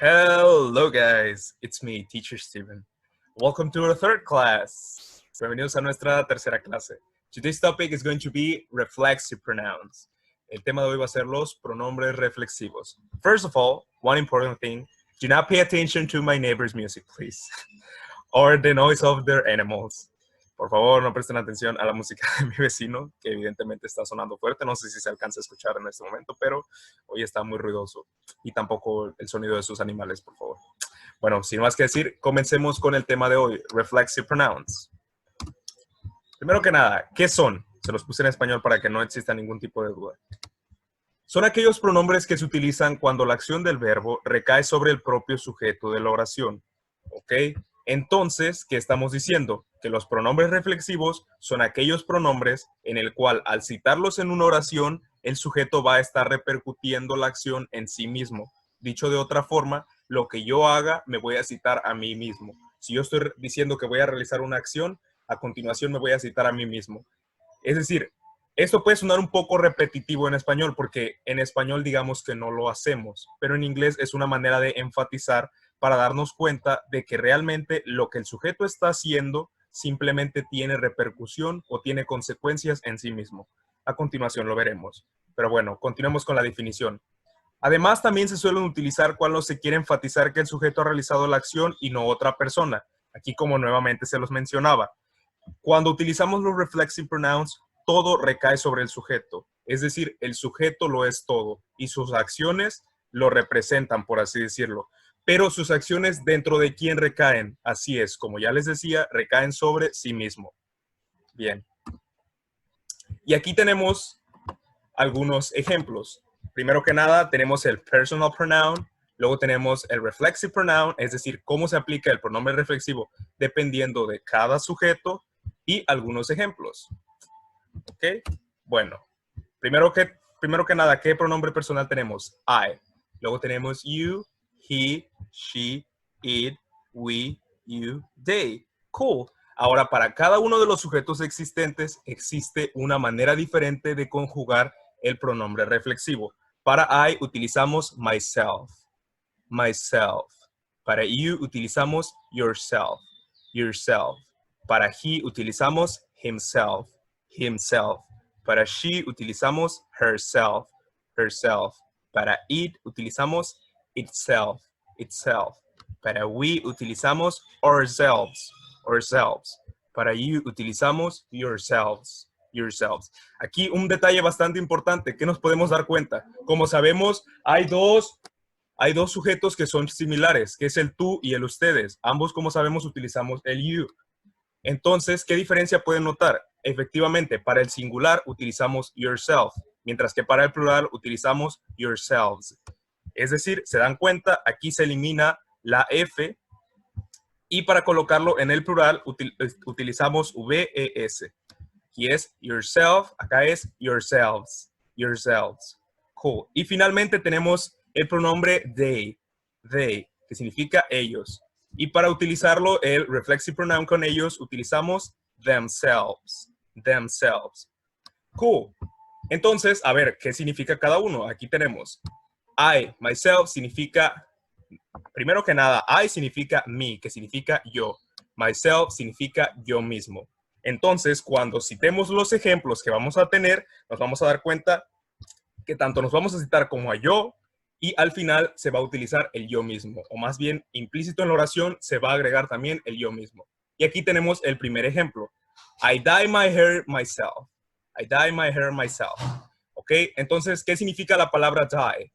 Hello guys, it's me, Teacher Steven. Welcome to our third class. Bienvenidos a nuestra tercera clase. Today's topic is going to be reflexive pronouns. El tema de hoy va a ser los pronombres reflexivos. First of all, one important thing, do not pay attention to my neighbor's music, please. Or the noise of their animals. Por favor, no presten atención a la música de mi vecino, que evidentemente está sonando fuerte. No sé si se alcanza a escuchar en este momento, pero hoy está muy ruidoso. Y tampoco el sonido de sus animales, por favor. Bueno, sin más que decir, comencemos con el tema de hoy, Reflexive Pronouns. Primero que nada, ¿qué son? Se los puse en español para que no exista ningún tipo de duda. Son aquellos pronombres que se utilizan cuando la acción del verbo recae sobre el propio sujeto de la oración. ¿Ok? Entonces, ¿qué estamos diciendo? Que los pronombres reflexivos son aquellos pronombres en el cual al citarlos en una oración, el sujeto va a estar repercutiendo la acción en sí mismo. Dicho de otra forma, lo que yo haga me voy a citar a mí mismo. Si yo estoy diciendo que voy a realizar una acción, a continuación me voy a citar a mí mismo. Es decir, esto puede sonar un poco repetitivo en español porque en español digamos que no lo hacemos, pero en inglés es una manera de enfatizar para darnos cuenta de que realmente lo que el sujeto está haciendo simplemente tiene repercusión o tiene consecuencias en sí mismo. A continuación lo veremos. Pero bueno, continuemos con la definición. Además, también se suelen utilizar cuando se quiere enfatizar que el sujeto ha realizado la acción y no otra persona. Aquí, como nuevamente se los mencionaba, cuando utilizamos los reflexive pronouns, todo recae sobre el sujeto. Es decir, el sujeto lo es todo y sus acciones lo representan, por así decirlo. Pero sus acciones dentro de quién recaen. Así es, como ya les decía, recaen sobre sí mismo. Bien. Y aquí tenemos algunos ejemplos. Primero que nada, tenemos el personal pronoun. Luego tenemos el reflexive pronoun, es decir, cómo se aplica el pronombre reflexivo dependiendo de cada sujeto y algunos ejemplos. ¿Ok? Bueno, primero que nada, ¿qué pronombre personal tenemos? I. Luego tenemos you, he, she, it, we, you, they. Cool. Ahora, para cada uno de los sujetos existentes existe una manera diferente de conjugar el pronombre reflexivo. Para I utilizamos myself, myself. Para you utilizamos yourself, yourself. Para he utilizamos himself, himself. Para she utilizamos herself, herself. Para it utilizamos itself, itself. Para we utilizamos ourselves, ourselves. Para you utilizamos yourselves, yourselves. Aquí un detalle bastante importante que nos podemos dar cuenta. Como sabemos, hay dos sujetos que son similares, que es el tú y el ustedes. Ambos, como sabemos, utilizamos el you. Entonces, ¿qué diferencia pueden notar? Efectivamente, para el singular utilizamos yourself, mientras que para el plural utilizamos yourselves. Es decir, se dan cuenta, aquí se elimina la F y para colocarlo en el plural utilizamos VES. Aquí es yourself, acá es yourselves, yourselves. Cool. Y finalmente tenemos el pronombre they, que significa ellos. Y para utilizarlo, el reflexive pronoun con ellos, utilizamos themselves, themselves. Cool. Entonces, a ver, ¿qué significa cada uno? Aquí tenemos I, myself, significa, primero que nada, I significa me, que significa yo. Myself significa yo mismo. Entonces, cuando citemos los ejemplos que vamos a tener, nos vamos a dar cuenta que tanto nos vamos a citar como a yo y al final se va a utilizar el yo mismo. O más bien, implícito en la oración, se va a agregar también el yo mismo. Y aquí tenemos el primer ejemplo. I dye my hair myself. I dye my hair myself. ¿Ok? Entonces, ¿qué significa la palabra dye?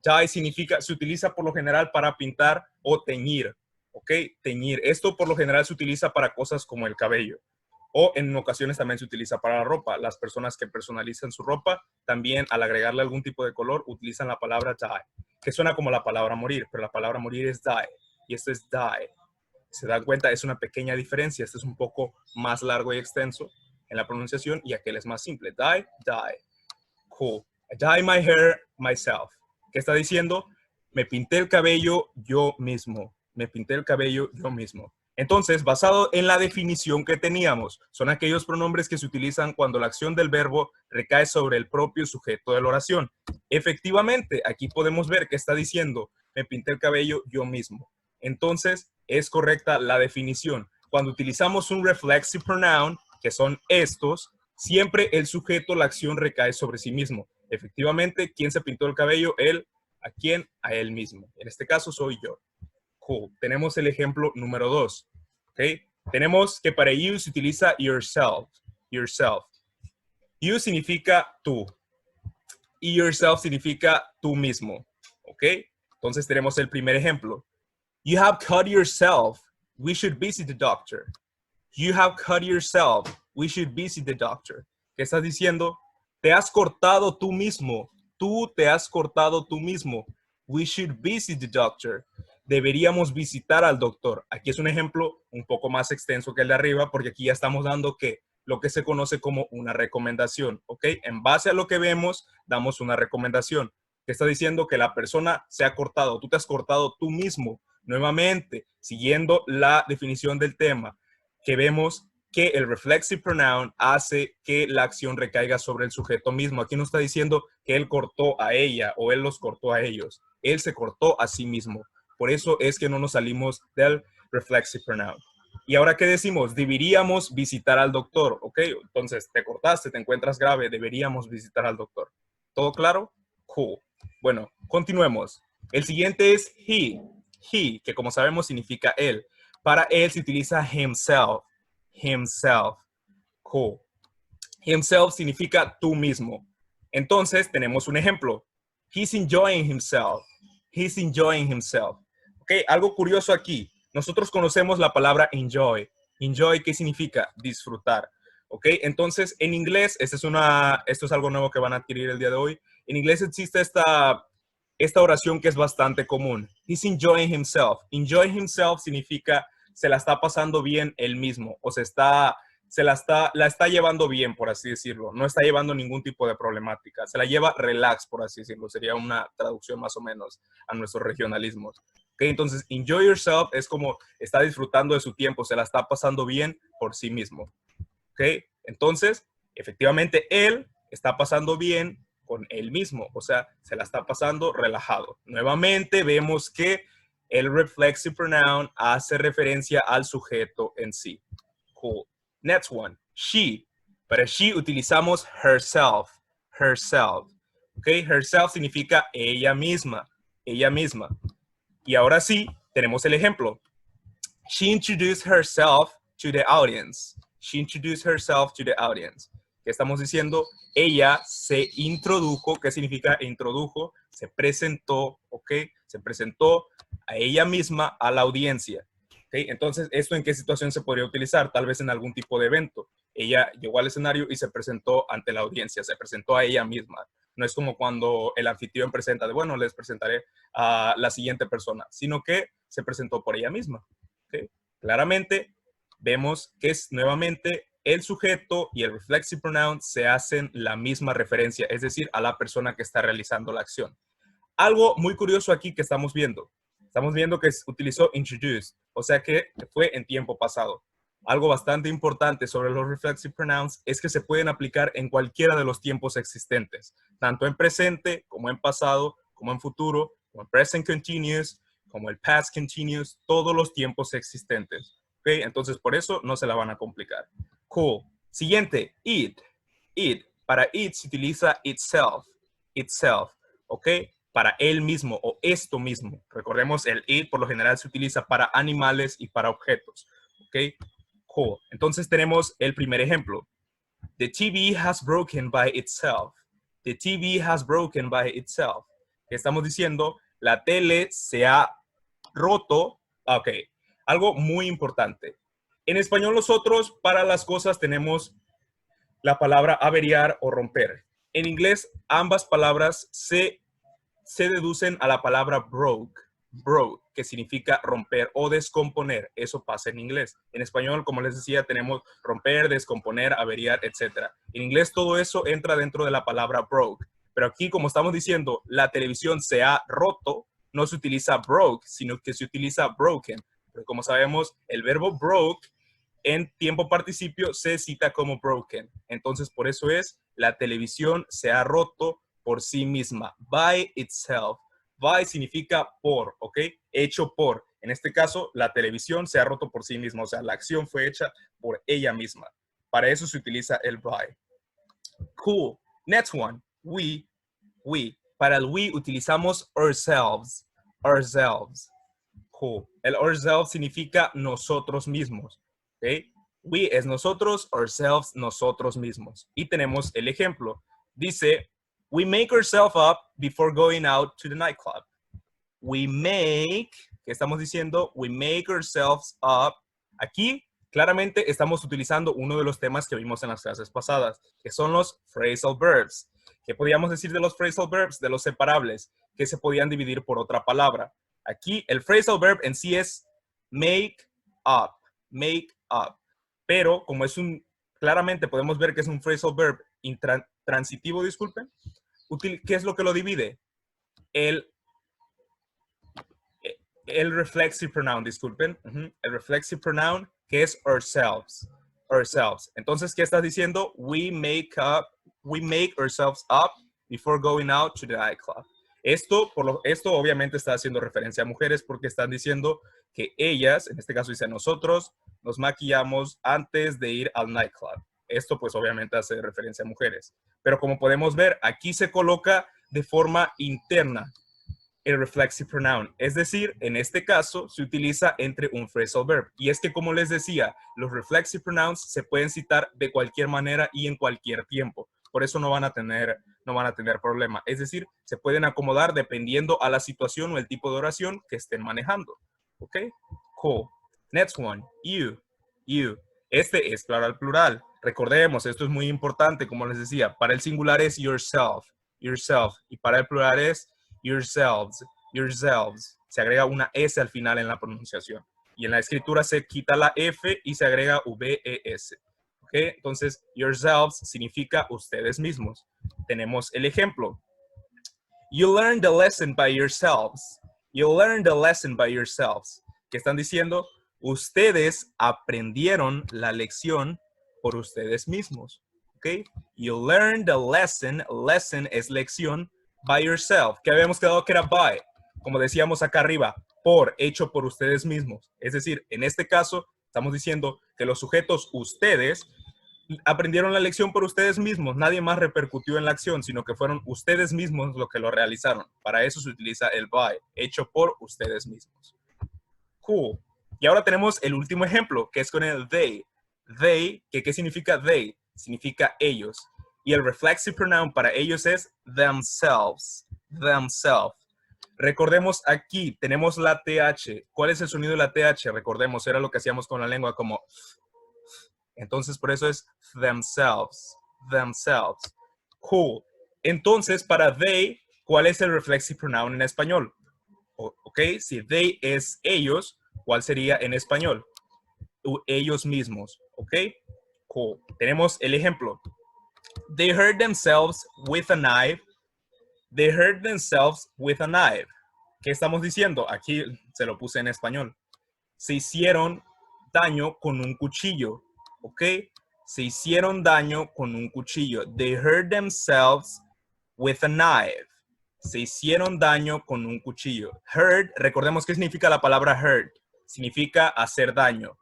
Dye significa, se utiliza por lo general para pintar o teñir. ¿Ok? Teñir. Esto por lo general se utiliza para cosas como el cabello. O en ocasiones también se utiliza para la ropa. Las personas que personalizan su ropa también al agregarle algún tipo de color utilizan la palabra dye, que suena como la palabra morir, pero la palabra morir es die y esto es dye. Se dan cuenta, es una pequeña diferencia. Este es un poco más largo y extenso en la pronunciación y aquel es más simple. Die, die. Cool. I dye my hair myself. ¿Qué está diciendo? Me pinté el cabello yo mismo. Me pinté el cabello yo mismo. Entonces, basado en la definición que teníamos, son aquellos pronombres que se utilizan cuando la acción del verbo recae sobre el propio sujeto de la oración. Efectivamente, aquí podemos ver que está diciendo, me pinté el cabello yo mismo. Entonces, es correcta la definición. Cuando utilizamos un reflexive pronoun, que son estos, siempre el sujeto, la acción recae sobre sí mismo. Efectivamente, ¿quién se pintó el cabello? Él. ¿A quién? A él mismo. En este caso soy yo. Cool. Tenemos el ejemplo número 2. ¿Okay? Tenemos que para you se utiliza yourself. Yourself. You significa tú. Y yourself significa tú mismo. ¿Ok? Entonces tenemos el primer ejemplo. You have cut yourself. We should visit the doctor. You have cut yourself. We should visit the doctor. ¿Qué estás diciendo? Te has cortado tú mismo. Tú te has cortado tú mismo. We should visit the doctor. Deberíamos visitar al doctor. Aquí es un ejemplo un poco más extenso que el de arriba, porque aquí ya estamos dando que lo que se conoce como una recomendación. ¿Ok? En base a lo que vemos, damos una recomendación. ¿Qué está diciendo? Que la persona se ha cortado. Tú te has cortado tú mismo. Nuevamente, siguiendo la definición del tema, que vemos que el reflexive pronoun hace que la acción recaiga sobre el sujeto mismo. Aquí no está diciendo que él cortó a ella o él los cortó a ellos. Él se cortó a sí mismo. Por eso es que no nos salimos del reflexive pronoun. Y ahora, ¿qué decimos? Deberíamos visitar al doctor. ¿Ok? Entonces, te cortaste, te encuentras grave, deberíamos visitar al doctor. ¿Todo claro? Cool. Bueno, continuemos. El siguiente es he. He, que como sabemos significa él. Para él se utiliza himself. Himself. Cool. Himself significa tú mismo. Entonces, tenemos un ejemplo. He's enjoying himself. He's enjoying himself. Ok, algo curioso aquí. Nosotros conocemos la palabra enjoy. Enjoy, ¿qué significa? Disfrutar. Ok, entonces en inglés, esto es algo nuevo que van a adquirir el día de hoy. En inglés existe esta oración que es bastante común. He's enjoying himself. Enjoy himself significa se la está pasando bien él mismo, o la está llevando bien, por así decirlo. No está llevando ningún tipo de problemática. Se la lleva relax, por así decirlo. Sería una traducción más o menos a nuestros regionalismos. Okay, entonces, enjoy yourself es como está disfrutando de su tiempo, se la está pasando bien por sí mismo. Okay, entonces, efectivamente, él está pasando bien con él mismo, o sea, se la está pasando relajado. Nuevamente vemos que el reflexive pronoun hace referencia al sujeto en sí. Cool. Next one, she. Para she utilizamos herself. Herself. Okay, herself significa ella misma. Ella misma. Y ahora sí, tenemos el ejemplo. She introduced herself to the audience. She introduced herself to the audience. ¿Qué estamos diciendo? Ella se introdujo. ¿Qué significa introdujo? Se presentó, ¿ok? Se presentó a ella misma a la audiencia. ¿Okay? Entonces, ¿esto en qué situación se podría utilizar? Tal vez en algún tipo de evento. Ella llegó al escenario y se presentó ante la audiencia, se presentó a ella misma. No es como cuando el anfitrión presenta de, bueno, les presentaré a la siguiente persona, sino que se presentó por ella misma. ¿Okay? Claramente, vemos que es nuevamente el sujeto y el reflexive pronoun se hacen la misma referencia, es decir, a la persona que está realizando la acción. Algo muy curioso aquí que estamos viendo que utilizó introduced, o sea que fue en tiempo pasado. Algo bastante importante sobre los reflexive pronouns es que se pueden aplicar en cualquiera de los tiempos existentes, tanto en presente, como en pasado, como en futuro, como en present continuous, como el past continuous, todos los tiempos existentes. ¿Okay? Entonces, por eso no se la van a complicar. Cool. Siguiente, it. It. Para it se utiliza itself. Itself. ¿Ok? Para él mismo o esto mismo. Recordemos, el it por lo general se utiliza para animales y para objetos. ¿Ok? Cool. Entonces tenemos el primer ejemplo. The TV has broken by itself. The TV has broken by itself. ¿Qué estamos diciendo? La tele se ha roto. Ok. Algo muy importante. En español nosotros para las cosas tenemos la palabra averiar o romper. En inglés ambas palabras se deducen a la palabra broke, que significa romper o descomponer. Eso pasa en inglés. En español, como les decía, tenemos romper, descomponer, averiar, etc. En inglés todo eso entra dentro de la palabra broke. Pero aquí, como estamos diciendo, la televisión se ha roto, no se utiliza broke, sino que se utiliza broken. Porque como sabemos, el verbo broke en tiempo participio se cita como broken. Entonces, por eso es, la televisión se ha roto por sí misma. By itself. By significa por, ¿ok? Hecho por. En este caso, la televisión se ha roto por sí misma. O sea, la acción fue hecha por ella misma. Para eso se utiliza el by. Cool. Next one. We. Para el we utilizamos ourselves. Ourselves. Cool. El ourselves significa nosotros mismos. ¿Ok? We es nosotros, ourselves, nosotros mismos. Y tenemos el ejemplo. Dice, we make ourselves up before going out to the nightclub. We make, ¿qué estamos diciendo? We make ourselves up. Aquí, claramente, estamos utilizando uno de los temas que vimos en las clases pasadas, que son los phrasal verbs. ¿Qué podríamos decir de los phrasal verbs? De los separables, que se podían dividir por otra palabra. Aquí, el phrasal verb en sí es make up. Make up. Pero, como es claramente podemos ver que es un phrasal verb intransitivo, disculpen. ¿Qué es lo que lo divide? El reflexive pronoun, disculpen. El reflexive pronoun, que es ourselves. Ourselves. Entonces, ¿qué estás diciendo? We make ourselves up before going out to the nightclub. Esto obviamente está haciendo referencia a mujeres porque están diciendo que ellas, en este caso dice nosotros, nos maquillamos antes de ir al nightclub. Esto pues obviamente hace referencia a mujeres. Pero como podemos ver, aquí se coloca de forma interna el reflexive pronoun. Es decir, en este caso se utiliza entre un phrasal verb. Y es que, como les decía, los reflexive pronouns se pueden citar de cualquier manera y en cualquier tiempo. Por eso no van a tener problema. Es decir, se pueden acomodar dependiendo a la situación o el tipo de oración que estén manejando. ¿Ok? Cool. Next one. You. Este es claro al plural. Recordemos, esto es muy importante, como les decía. Para el singular es yourself. Y para el plural es yourselves. Se agrega una S al final en la pronunciación. Y en la escritura se quita la F y se agrega VES. ¿Ok? Entonces, yourselves significa ustedes mismos. Tenemos el ejemplo. You learned the lesson by yourselves. ¿Qué están diciendo? Ustedes aprendieron la lección por ustedes mismos. ¿Ok? You learned the lesson. Lesson es lección. By yourself, que habíamos quedado que era by, como decíamos acá arriba, hecho por ustedes mismos. Es decir, en este caso, estamos diciendo que los sujetos ustedes aprendieron la lección por ustedes mismos. Nadie más repercutió en la acción, sino que fueron ustedes mismos los que lo realizaron. Para eso se utiliza el by, hecho por ustedes mismos. Cool. Y ahora tenemos el último ejemplo, que es con el they. They, ¿qué significa they? Significa ellos. Y el reflexive pronoun para ellos es themselves. Recordemos aquí, tenemos la TH. ¿Cuál es el sonido de la TH? Recordemos, era lo que hacíamos con la lengua como... Entonces, por eso es themselves. Cool. Entonces, para they, ¿cuál es el reflexive pronoun en español? ¿Ok? Si they es ellos, ¿cuál sería en español? Ellos mismos. ¿Ok? Cool. Tenemos el ejemplo. They hurt themselves with a knife. ¿Qué estamos diciendo? Aquí se lo puse en español. Se hicieron daño con un cuchillo. ¿Ok? Se hicieron daño con un cuchillo. They hurt themselves with a knife. Se hicieron daño con un cuchillo. Hurt, recordemos qué significa la palabra hurt. Significa hacer daño.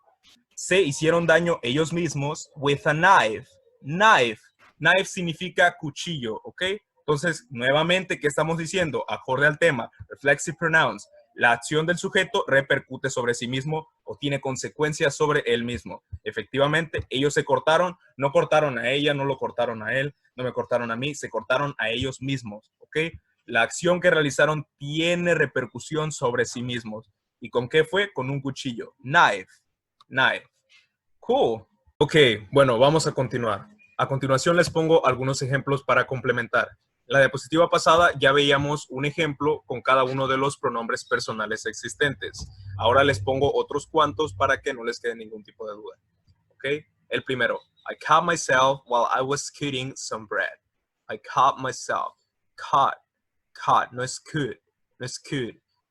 Se hicieron daño ellos mismos with a knife. Knife significa cuchillo, ¿ok? Entonces, nuevamente, ¿qué estamos diciendo? Acorde al tema, reflexive pronouns. La acción del sujeto repercute sobre sí mismo o tiene consecuencias sobre él mismo. Efectivamente, ellos se cortaron, no cortaron a ella, no lo cortaron a él, no me cortaron a mí, se cortaron a ellos mismos, ¿ok? La acción que realizaron tiene repercusión sobre sí mismos. ¿Y con qué fue? Con un cuchillo. Knife. Cool. Ok, bueno, vamos a continuar. A continuación les pongo algunos ejemplos para complementar. En la diapositiva pasada ya veíamos un ejemplo con cada uno de los pronombres personales existentes. Ahora les pongo otros cuantos para que no les quede ningún tipo de duda. Ok, el primero. I caught myself while I was cutting some bread. I caught myself. Caught. No es could.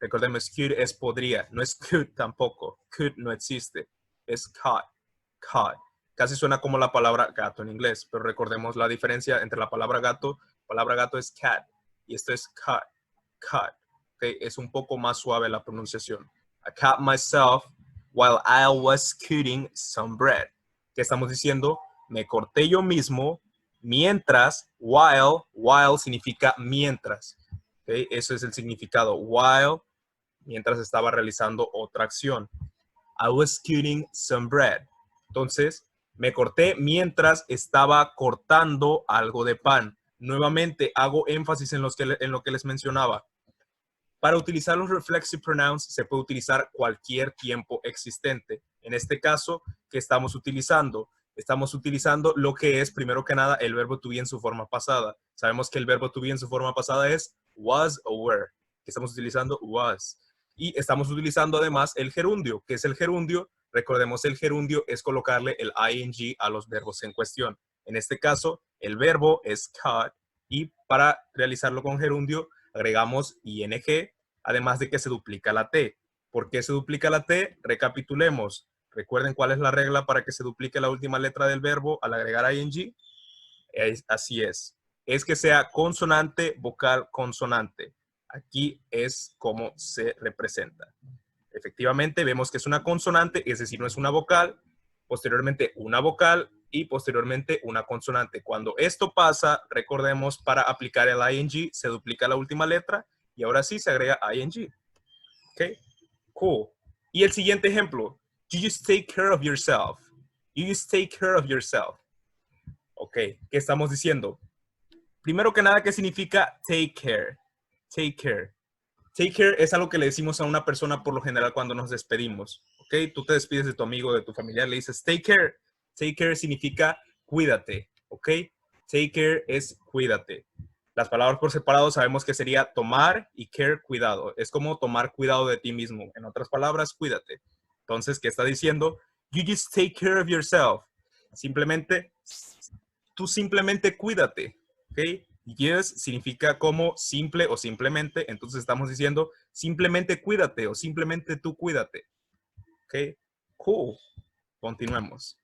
Recordemos, could es podría, no es could tampoco. Could no existe, es could, could. Casi suena como la palabra gato en inglés, pero recordemos la diferencia entre la palabra gato es cat, y esto es could, could. Okay, es un poco más suave la pronunciación. I cut myself while I was cutting some bread. ¿Qué estamos diciendo? Me corté yo mismo mientras, while significa mientras. Okay, eso es el significado. While, mientras estaba realizando otra acción. I was cutting some bread. Entonces, me corté mientras estaba cortando algo de pan. Nuevamente, hago énfasis en lo que les mencionaba. Para utilizar los reflexive pronouns se puede utilizar cualquier tiempo existente. En este caso, ¿qué estamos utilizando? Estamos utilizando lo que es, primero que nada, el verbo to be en su forma pasada. Sabemos que el verbo to be en su forma pasada es was o were. Estamos utilizando was. Y estamos utilizando además el gerundio. ¿Qué es el gerundio? Recordemos, el gerundio es colocarle el ing a los verbos en cuestión. En este caso, el verbo es cut y para realizarlo con gerundio agregamos ing, además de que se duplica la T. ¿Por qué se duplica la T? Recapitulemos. ¿Recuerden cuál es la regla para que se duplique la última letra del verbo al agregar ing? Así es. Es que sea consonante, vocal, consonante. Aquí es como se representa. Efectivamente, vemos que es una consonante, es decir, no es una vocal. Posteriormente, una vocal y posteriormente una consonante. Cuando esto pasa, recordemos, para aplicar el ing se duplica la última letra y ahora sí se agrega ing. Ok, cool. Y el siguiente ejemplo, you just take care of yourself. You just take care of yourself. Ok, ¿qué estamos diciendo? Primero que nada, ¿qué significa take care? Take care. Take care es algo que le decimos a una persona por lo general cuando nos despedimos. ¿Ok? Tú te despides de tu amigo, de tu familiar, le dices take care. Take care significa cuídate. ¿Ok? Take care es cuídate. Las palabras por separado sabemos que sería tomar y care, cuidado. Es como tomar cuidado de ti mismo. En otras palabras, cuídate. Entonces, ¿qué está diciendo? You just take care of yourself. Simplemente, tú simplemente cuídate. ¿Ok? Yes significa como simple o simplemente, entonces estamos diciendo simplemente cuídate o simplemente tú cuídate. Ok, cool. Continuemos.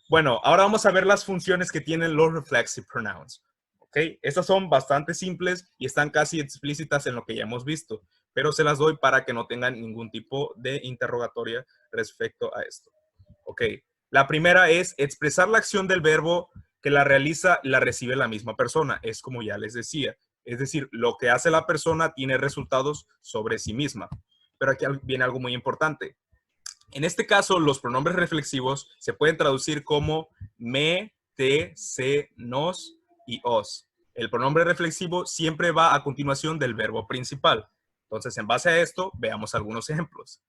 Bueno, ahora vamos a ver las funciones que tienen los reflexive pronouns. Ok, estas son bastante simples y están casi explícitas en lo que ya hemos visto, pero se las doy para que no tengan ningún tipo de interrogatoria respecto a esto. Ok, la primera es expresar la acción del verbo que la realiza, la recibe la misma persona. Es como ya les decía. Es decir, lo que hace la persona tiene resultados sobre sí misma. Pero aquí viene algo muy importante. En este caso, los pronombres reflexivos se pueden traducir como me, te, se, nos y os. El pronombre reflexivo siempre va a continuación del verbo principal. Entonces, en base a esto, veamos algunos ejemplos.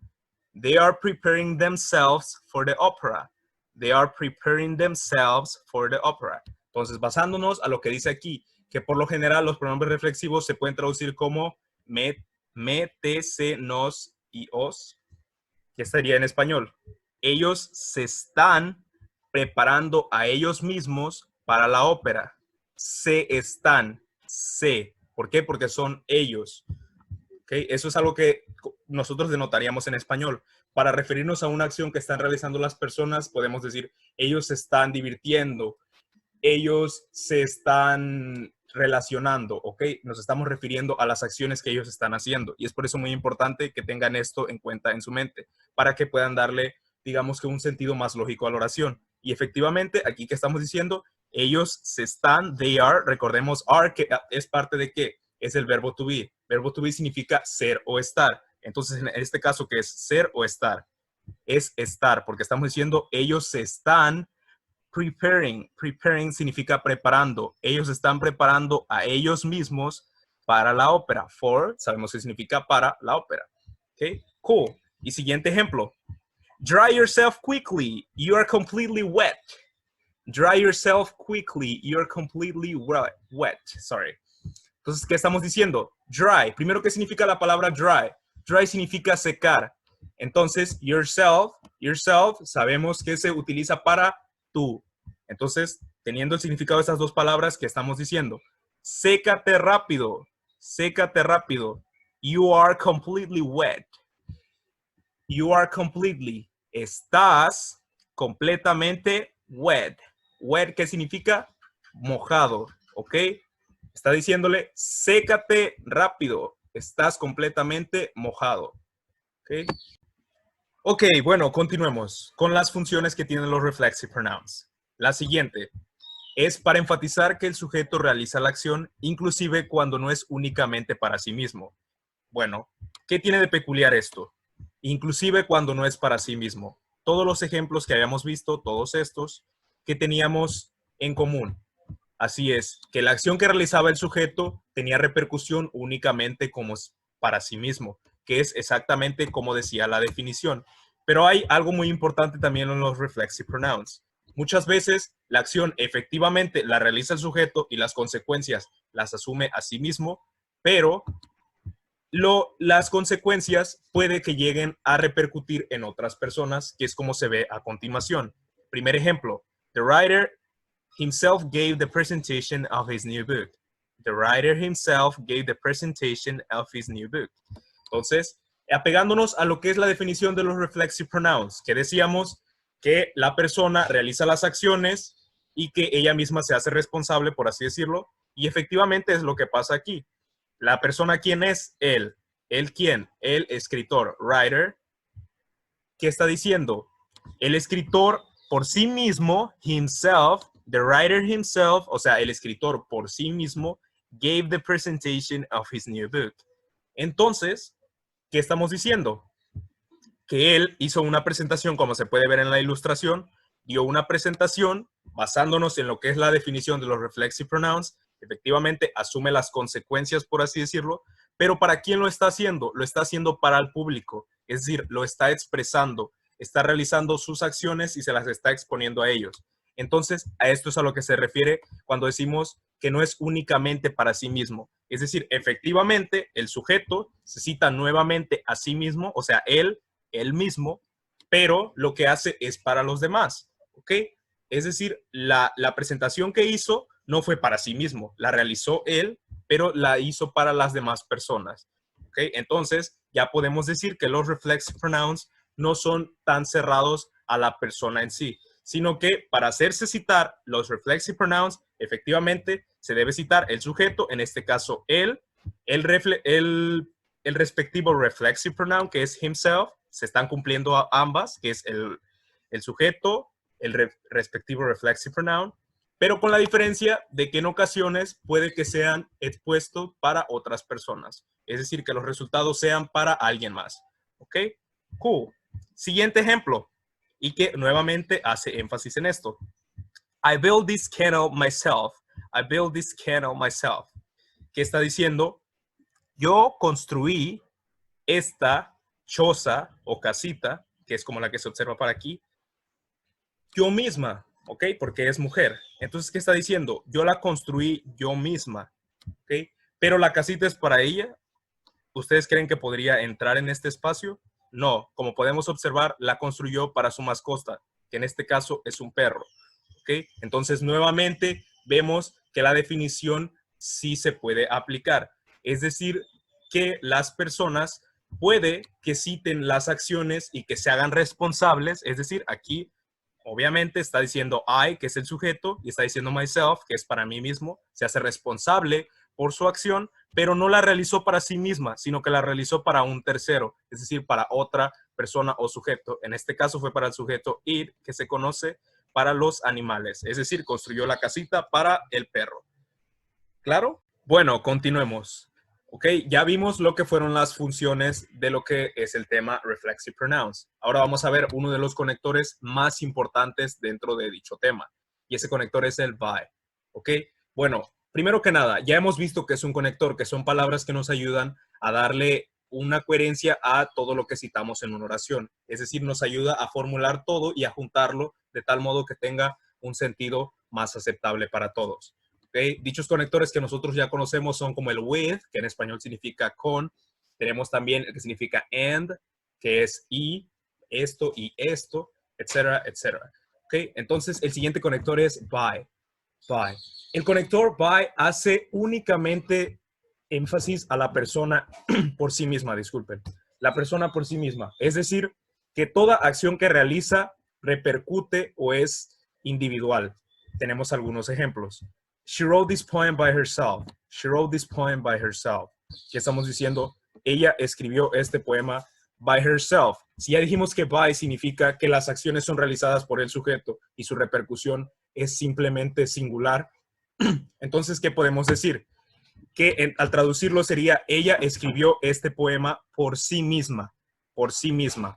They are preparing themselves for the opera. They are preparing themselves for the opera. Entonces, basándonos a lo que dice aquí, que por lo general los pronombres reflexivos se pueden traducir como me, te, se, nos y os. ¿Qué sería en español? Ellos se están preparando a ellos mismos para la ópera. Se están. Se. ¿Por qué? Porque son ellos. ¿Okay? Eso es algo que nosotros denotaríamos en español. Para referirnos a una acción que están realizando las personas, podemos decir, ellos se están divirtiendo, ellos se están relacionando, ¿ok? Nos estamos refiriendo a las acciones que ellos están haciendo. Y es por eso muy importante que tengan esto en cuenta en su mente, para que puedan darle, digamos que un sentido más lógico a la oración. Y efectivamente, aquí que estamos diciendo, ellos se están, they are, recordemos are, que es parte de qué? Es el verbo to be. Verbo to be significa ser o estar. Entonces, en este caso, ¿qué es ser o estar? Es estar, porque estamos diciendo ellos se están preparing. Preparing significa preparando. Ellos están preparando a ellos mismos para la ópera. For, sabemos que significa para la ópera. Ok, cool. Y siguiente ejemplo. Dry yourself quickly. You are completely wet. Dry yourself quickly. You are completely wet. Sorry. Entonces, ¿qué estamos diciendo? Dry. Primero, ¿qué significa la palabra dry? Dry significa secar. Entonces, yourself, sabemos que se utiliza para tú. Entonces, teniendo el significado de estas dos palabras, ¿qué estamos diciendo? Sécate rápido. Sécate rápido. You are completely wet. You are completely. Estás completamente wet. Wet, ¿qué significa? Mojado, ¿ok? Está diciéndole, sécate rápido. Estás completamente mojado, ¿ok? Ok, bueno, continuemos con las funciones que tienen los reflexive pronouns. La siguiente es para enfatizar que el sujeto realiza la acción, inclusive cuando no es únicamente para sí mismo. Bueno, ¿qué tiene de peculiar esto? Inclusive cuando no es para sí mismo. Todos los ejemplos que habíamos visto, todos estos, que teníamos en común. Así es, que la acción que realizaba el sujeto tenía repercusión únicamente como para sí mismo, que es exactamente como decía la definición. Pero hay algo muy importante también en los reflexive pronouns. Muchas veces la acción efectivamente la realiza el sujeto y las consecuencias las asume a sí mismo, pero las consecuencias puede que lleguen a repercutir en otras personas, que es como se ve a continuación. Primer ejemplo, the writer himself gave the presentation of his new book. The writer himself gave the presentation of his new book. Entonces, apegándonos a lo que es la definición de los reflexive pronouns, que decíamos que la persona realiza las acciones y que ella misma se hace responsable, por así decirlo, y efectivamente es lo que pasa aquí. La persona, ¿quién es? Él. ¿Él quién? El escritor, writer. ¿Qué está diciendo? El escritor por sí mismo, himself, the writer himself, o sea, el escritor por sí mismo, gave the presentation of his new book. Entonces, ¿qué estamos diciendo? Que él hizo una presentación, como se puede ver en la ilustración, dio una presentación basándonos en lo que es la definición de los reflexive pronouns. Efectivamente, asume las consecuencias, por así decirlo, pero ¿para quién lo está haciendo? Lo está haciendo para el público, es decir, lo está expresando, está realizando sus acciones y se las está exponiendo a ellos. Entonces, a esto es a lo que se refiere cuando decimos que no es únicamente para sí mismo. Es decir, efectivamente, el sujeto se cita nuevamente a sí mismo, o sea, él mismo, pero lo que hace es para los demás, ¿ok? Es decir, la presentación que hizo no fue para sí mismo, la realizó él, pero la hizo para las demás personas, ¿ok? Entonces, ya podemos decir que los reflexive pronouns no son tan cerrados a la persona en sí, sino que para hacerse citar los reflexive pronouns, efectivamente se debe citar el sujeto, en este caso él, el respectivo reflexive pronoun, que es himself, se están cumpliendo ambas, que es el sujeto, el respectivo reflexive pronoun, pero con la diferencia de que en ocasiones puede que sean expuestos para otras personas. Es decir, que los resultados sean para alguien más. ¿Ok? Cool. Siguiente ejemplo, y que nuevamente hace énfasis en esto. I built this kennel myself. I built this kennel myself. ¿Qué está diciendo? Yo construí esta choza o casita, que es como la que se observa para aquí, yo misma, ¿ok? Porque es mujer. Entonces, ¿qué está diciendo? Yo la construí yo misma, ¿ok? Pero la casita es para ella. ¿Ustedes creen que podría entrar en este espacio? No, como podemos observar, la construyó para su mascota, que en este caso es un perro, ¿ok? Entonces, nuevamente, vemos que la definición sí se puede aplicar. Es decir, que las personas puede que citen las acciones y que se hagan responsables, es decir, aquí obviamente está diciendo I, que es el sujeto, y está diciendo myself, que es para mí mismo, se hace responsable por su acción, pero no la realizó para sí misma, sino que la realizó para un tercero, es decir, para otra persona o sujeto. En este caso fue para el sujeto it, que se conoce para los animales, es decir, construyó la casita para el perro. ¿Claro? Bueno, continuemos. Ok, ya vimos lo que fueron las funciones de lo que es el tema Reflexive Pronouns. Ahora vamos a ver uno de los conectores más importantes dentro de dicho tema. Y ese conector es el by. Ok, bueno, primero que nada, ya hemos visto que es un conector, que son palabras que nos ayudan a darle una coherencia a todo lo que citamos en una oración. Es decir, nos ayuda a formular todo y a juntarlo de tal modo que tenga un sentido más aceptable para todos. Okay. Dichos conectores que nosotros ya conocemos son como el with, que en español significa con. Tenemos también el que significa and, que es y, esto, etcétera, etcétera. Okay. Entonces, el siguiente conector es by. By. El conector by hace únicamente énfasis a la persona por sí misma, disculpen. La persona por sí misma. Es decir, que toda acción que realiza repercute o es individual. Tenemos algunos ejemplos. She wrote this poem by herself. She wrote this poem by herself. ¿Qué estamos diciendo? Ella escribió este poema by herself. Si ya dijimos que by significa que las acciones son realizadas por el sujeto y su repercusión es simplemente singular, entonces, ¿qué podemos decir? Que al traducirlo sería, ella escribió este poema por sí misma,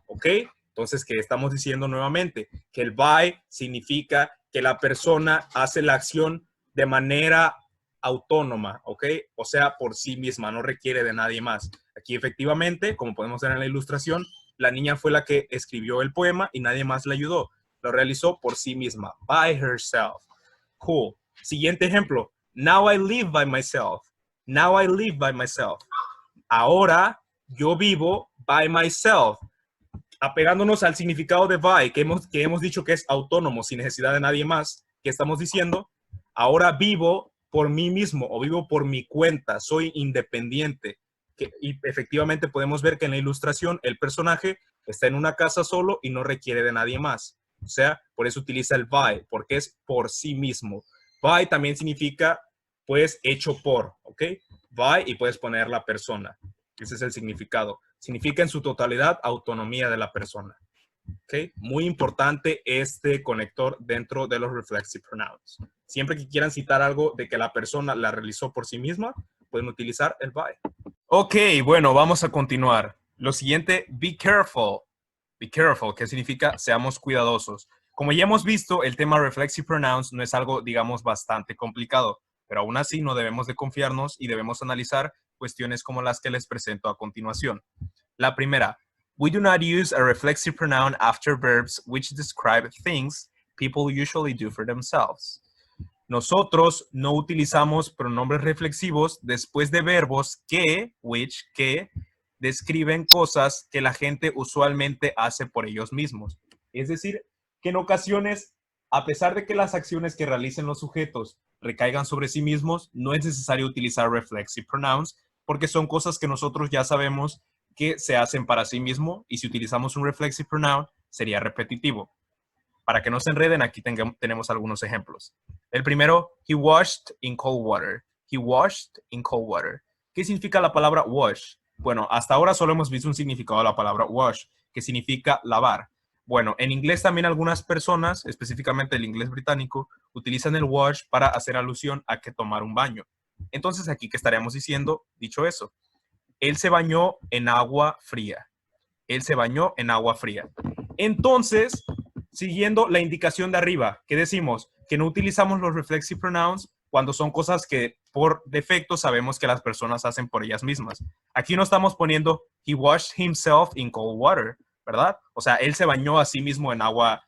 ¿ok? Entonces, ¿qué estamos diciendo nuevamente? Que el by significa que la persona hace la acción de manera autónoma, ¿ok? O sea, por sí misma, no requiere de nadie más. Aquí efectivamente, como podemos ver en la ilustración, la niña fue la que escribió el poema y nadie más le ayudó. Lo realizó por sí misma, by herself. Cool. Siguiente ejemplo. Now I live by myself. Now I live by myself. Ahora yo vivo by myself. Apegándonos al significado de by, que hemos dicho que es autónomo, sin necesidad de nadie más, ¿qué estamos diciendo? Ahora vivo por mí mismo o vivo por mi cuenta, soy independiente. Y efectivamente podemos ver que en la ilustración el personaje está en una casa solo y no requiere de nadie más. O sea, por eso utiliza el by, porque es por sí mismo. By también significa, pues, hecho por, ¿ok? By y puedes poner la persona. Ese es el significado. Significa en su totalidad autonomía de la persona. ¿Ok? Muy importante este conector dentro de los Reflexive Pronouns. Siempre que quieran citar algo de que la persona la realizó por sí misma, pueden utilizar el by. Ok, bueno, vamos a continuar. Lo siguiente, be careful. Be careful, que significa seamos cuidadosos. Como ya hemos visto, el tema Reflexive Pronouns no es algo, digamos, bastante complicado, pero aún así no debemos de confiarnos y debemos analizar cuestiones como las que les presento a continuación. La primera, we do not use a reflexive pronoun after verbs which describe things people usually do for themselves. Nosotros no utilizamos pronombres reflexivos después de verbos que describen cosas que la gente usualmente hace por ellos mismos. Es decir, que en ocasiones, a pesar de que las acciones que realicen los sujetos recaigan sobre sí mismos, no es necesario utilizar reflexive pronouns porque son cosas que nosotros ya sabemos que se hacen para sí mismo y si utilizamos un reflexive pronoun sería repetitivo. Para que no se enreden, aquí tenemos algunos ejemplos. El primero, he washed in cold water. He washed in cold water. ¿Qué significa la palabra wash? Bueno, hasta ahora solo hemos visto un significado de la palabra wash, que significa lavar. Bueno, en inglés también algunas personas, específicamente el inglés británico, utilizan el wash para hacer alusión a que tomar un baño. Entonces, aquí, ¿qué estaríamos diciendo? Dicho eso, él se bañó en agua fría. Él se bañó en agua fría. Entonces, siguiendo la indicación de arriba, ¿qué decimos? Que no utilizamos los reflexive pronouns cuando son cosas que por defecto sabemos que las personas hacen por ellas mismas. Aquí no estamos poniendo he washed himself in cold water, ¿verdad? O sea, él se bañó a sí mismo en agua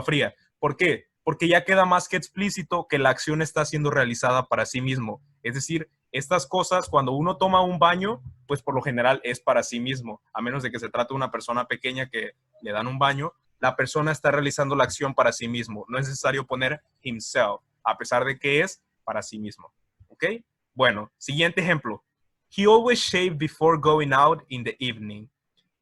fría. ¿Por qué? Porque ya queda más que explícito que la acción está siendo realizada para sí mismo. Es decir, estas cosas, cuando uno toma un baño, pues por lo general es para sí mismo, a menos de que se trate de una persona pequeña que le dan un baño, la persona está realizando la acción para sí mismo. No es necesario poner himself, a pesar de que es para sí mismo. ¿Ok? Bueno, siguiente ejemplo. He always shaved before going out in the evening.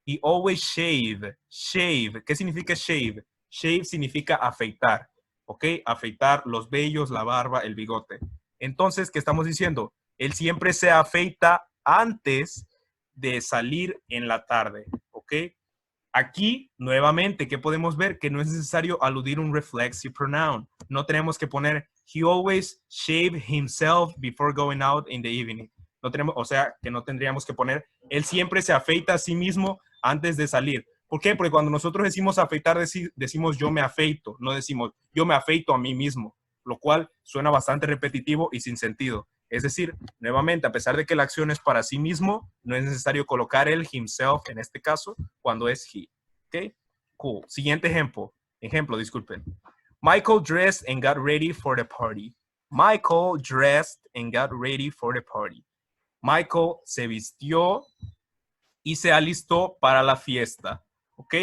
He always shave. Shave. ¿Qué significa shave? Shave significa afeitar. ¿Ok? Afeitar los vellos, la barba, el bigote. Entonces, ¿qué estamos diciendo? Él siempre se afeita antes de salir en la tarde. ¿Ok? Aquí, nuevamente, ¿qué podemos ver? Que no es necesario aludir un reflexive pronoun. No tenemos que poner he always shave himself before going out in the evening. No tenemos, o sea, que no tendríamos que poner él siempre se afeita a sí mismo antes de salir. ¿Por qué? Porque cuando nosotros decimos afeitar, decimos yo me afeito, no decimos yo me afeito a mí mismo, lo cual suena bastante repetitivo y sin sentido. Es decir, nuevamente, a pesar de que la acción es para sí mismo, no es necesario colocar el himself en este caso cuando es he. ¿Ok? Cool. Siguiente ejemplo, disculpen. Michael dressed and got ready for the party. Michael dressed and got ready for the party. Michael se vistió y se alistó para la fiesta. ¿Ok?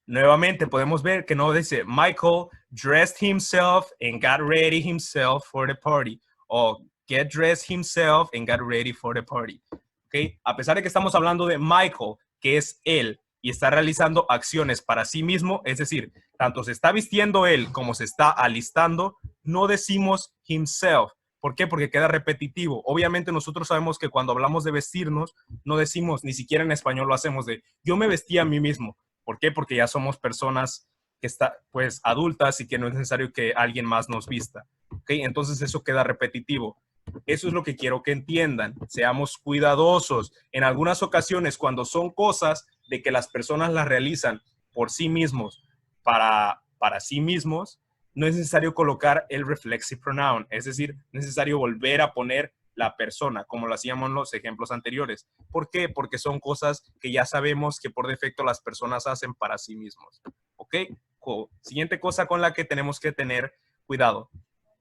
Nuevamente podemos ver que no dice Michael dressed himself and got ready himself for the party. O get dressed himself and got ready for the party. ¿Okay? A pesar de que estamos hablando de Michael, que es él, y está realizando acciones para sí mismo, es decir, tanto se está vistiendo él como se está alistando, no decimos himself. ¿Por qué? Porque queda repetitivo. Obviamente nosotros sabemos que cuando hablamos de vestirnos, no decimos, ni siquiera en español lo hacemos de yo me vestí a mí mismo. ¿Por qué? Porque ya somos personas que están pues adultas y que no es necesario que alguien más nos vista. ¿Okay? Entonces eso queda repetitivo. Eso es lo que quiero que entiendan. Seamos cuidadosos. En algunas ocasiones, cuando son cosas de que las personas las realizan por sí mismos, para sí mismos, no es necesario colocar el reflexive pronoun. Es decir, necesario volver a poner la persona, como lo hacíamos en los ejemplos anteriores. ¿Por qué? Porque son cosas que ya sabemos que por defecto las personas hacen para sí mismos. ¿Ok? Cool. Siguiente cosa con la que tenemos que tener cuidado.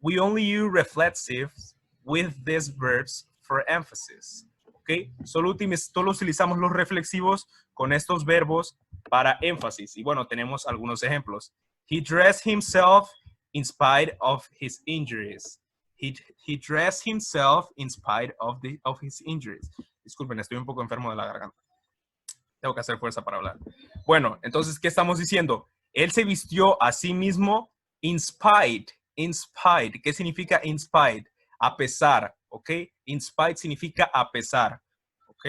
We only use reflexives with these verbs for emphasis. ¿Ok? Solo utilizamos los reflexivos con estos verbos para énfasis. Y bueno, tenemos algunos ejemplos. He dressed himself in spite of his injuries. He dressed himself in spite of his injuries. Disculpen, estoy un poco enfermo de la garganta. Tengo que hacer fuerza para hablar. Bueno, entonces, ¿qué estamos diciendo? Él se vistió a sí mismo in spite. In spite. ¿Qué significa in spite? A pesar, ¿ok? In spite significa a pesar, ¿ok?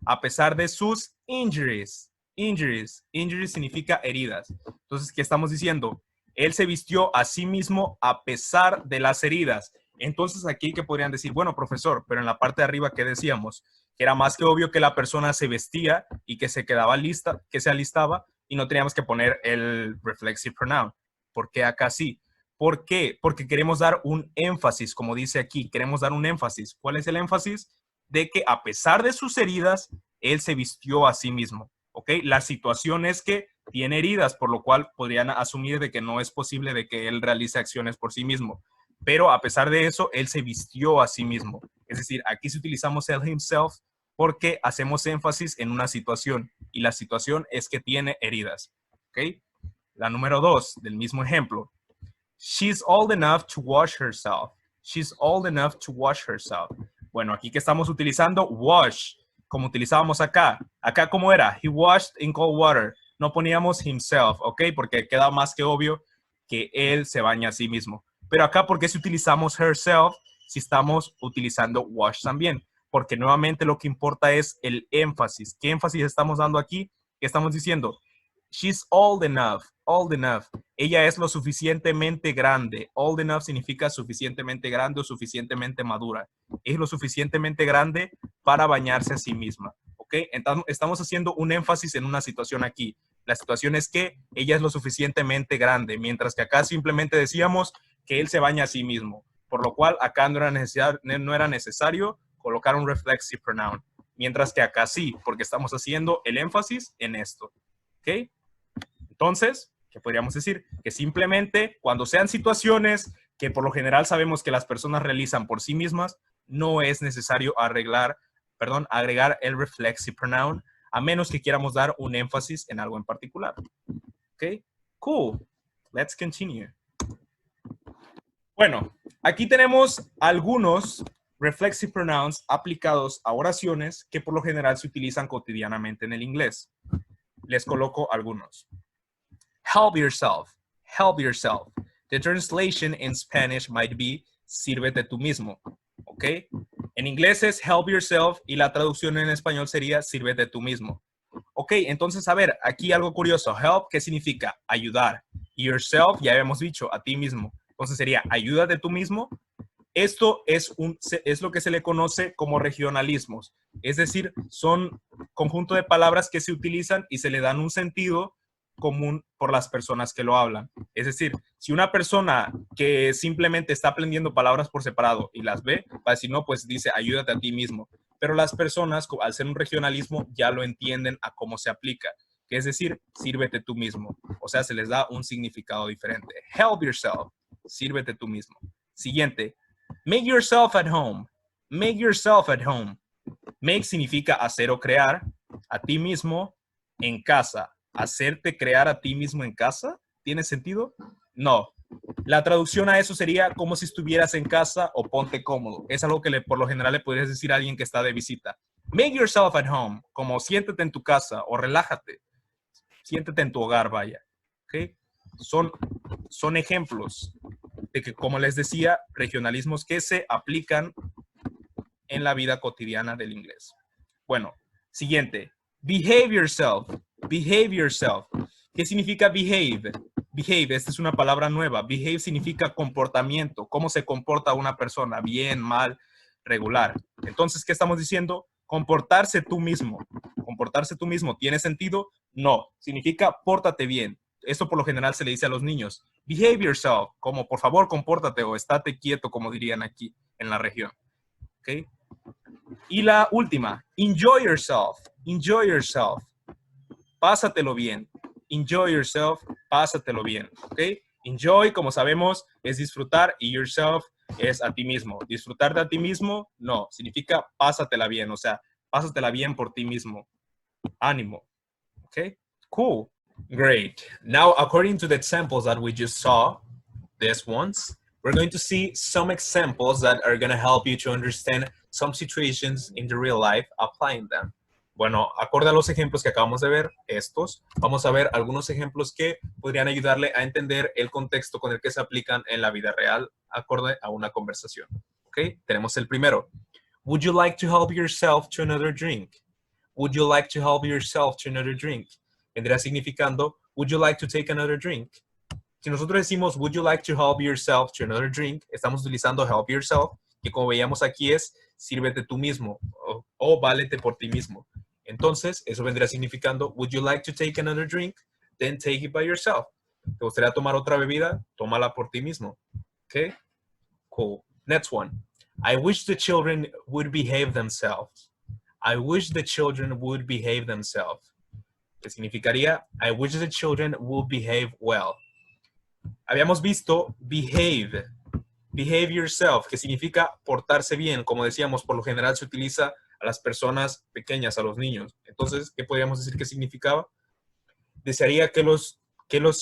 A pesar de sus injuries. Injuries. Injuries significa heridas. Entonces, ¿qué estamos diciendo? Él se vistió a sí mismo a pesar de las heridas. Entonces, aquí que podrían decir, bueno, profesor, pero en la parte de arriba, ¿qué decíamos? Que era más que obvio que la persona se vestía y que se quedaba lista, que se alistaba y no teníamos que poner el reflexive pronoun. ¿Por qué acá sí? ¿Por qué? Porque queremos dar un énfasis, como dice aquí, queremos dar un énfasis. ¿Cuál es el énfasis? De que a pesar de sus heridas, él se vistió a sí mismo. ¿Ok? La situación es que tiene heridas, por lo cual podrían asumir de que no es posible de que él realice acciones por sí mismo. Pero a pesar de eso, él se vistió a sí mismo. Es decir, aquí si utilizamos el himself porque hacemos énfasis en una situación y la situación es que tiene heridas. ¿Ok? La número 2 del mismo ejemplo. She's old enough to wash herself. She's old enough to wash herself. Bueno, aquí que estamos utilizando wash, como utilizábamos acá. Acá, ¿cómo era? He washed in cold water. No poníamos himself, ¿ok? Porque queda más que obvio que él se baña a sí mismo. Pero acá, ¿por qué si utilizamos herself si estamos utilizando wash también? Porque nuevamente lo que importa es el énfasis. ¿Qué énfasis estamos dando aquí? ¿Qué estamos diciendo? She's old enough, old enough. Ella es lo suficientemente grande. Old enough significa suficientemente grande o suficientemente madura. Es lo suficientemente grande para bañarse a sí misma. ¿Ok? Entonces, estamos haciendo un énfasis en una situación aquí. La situación es que ella es lo suficientemente grande, mientras que acá simplemente decíamos que él se baña a sí mismo. Por lo cual, acá no era necesario colocar un reflexive pronoun. Mientras que acá sí, porque estamos haciendo el énfasis en esto. ¿Ok? Entonces, ¿qué podríamos decir? Que simplemente cuando sean situaciones que por lo general sabemos que las personas realizan por sí mismas, no es necesario agregar el reflexive pronoun, a menos que queramos dar un énfasis en algo en particular. ¿Ok? Cool. Let's continue. Bueno, aquí tenemos algunos reflexive pronouns aplicados a oraciones que por lo general se utilizan cotidianamente en el inglés. Les coloco algunos. Help yourself. Help yourself. The translation in Spanish might be sírvete tú mismo. ¿Ok? En inglés es help yourself y la traducción en español sería sírvete tú mismo. Ok, entonces a ver, aquí algo curioso. Help, ¿qué significa? Ayudar. Yourself, ya habíamos dicho, a ti mismo. Entonces sería ayúdate tú mismo. Esto es lo que se le conoce como regionalismos. Es decir, son conjunto de palabras que se utilizan y se le dan un sentido común por las personas que lo hablan. Es decir, si una persona que simplemente está aprendiendo palabras por separado y las ve, va a decir, no, pues dice, ayúdate a ti mismo. Pero las personas, al ser un regionalismo, ya lo entienden a cómo se aplica. Que es decir, sírvete tú mismo. O sea, se les da un significado diferente. Help yourself. Sírvete tú mismo. Siguiente. Make yourself at home. Make yourself at home. Make significa hacer o crear a ti mismo en casa. ¿Hacerte crear a ti mismo en casa? ¿Tiene sentido? No. La traducción a eso sería como si estuvieras en casa o ponte cómodo. Es algo que por lo general le podrías decir a alguien que está de visita. Make yourself at home, como siéntete en tu casa o relájate. Siéntete en tu hogar, vaya. ¿Okay? Son ejemplos de que, como les decía, regionalismos que se aplican en la vida cotidiana del inglés. Bueno, siguiente. Behave yourself. Behave yourself. ¿Qué significa behave? Behave, esta es una palabra nueva. Behave significa comportamiento. ¿Cómo se comporta una persona? Bien, mal, regular. Entonces, ¿qué estamos diciendo? Comportarse tú mismo. ¿Comportarse tú mismo tiene sentido? No. Significa pórtate bien. Esto por lo general se le dice a los niños. Behave yourself. Como por favor compórtate o estate quieto, como dirían aquí en la región. ¿Ok? Y la última. Enjoy yourself. Enjoy yourself. Pásatelo bien. Enjoy yourself, pásatelo bien, ¿ok? Enjoy, como sabemos, es disfrutar y yourself es a ti mismo. Disfrutar de a ti mismo, no, significa pásatela bien, o sea, pásatela bien por ti mismo. Ánimo, ¿ok? Cool, great. Now, according to the examples that we just saw, these ones, we're going to see some examples that are going to help you to understand some situations in the real life, applying them. Bueno, acorde a los ejemplos que acabamos de ver, estos, vamos a ver algunos ejemplos que podrían ayudarle a entender el contexto con el que se aplican en la vida real, acorde a una conversación. ¿Ok? Tenemos el primero. Would you like to help yourself to another drink? Would you like to help yourself to another drink? Vendría significando, would you like to take another drink? Si nosotros decimos, would you like to help yourself to another drink? Estamos utilizando help yourself, que como veíamos aquí es, sírvete tú mismo o válete por ti mismo. Entonces, eso vendría significando, would you like to take another drink? Then take it by yourself. ¿Te gustaría tomar otra bebida? Tómala por ti mismo. Okay? Cool. Next one. I wish the children would behave themselves. I wish the children would behave themselves. ¿Qué significaría? I wish the children would behave well. Habíamos visto behave. Behave yourself, que significa portarse bien. Como decíamos, por lo general se utiliza a las personas pequeñas, a los niños. Entonces, ¿qué podríamos decir que significaba? Desearía que los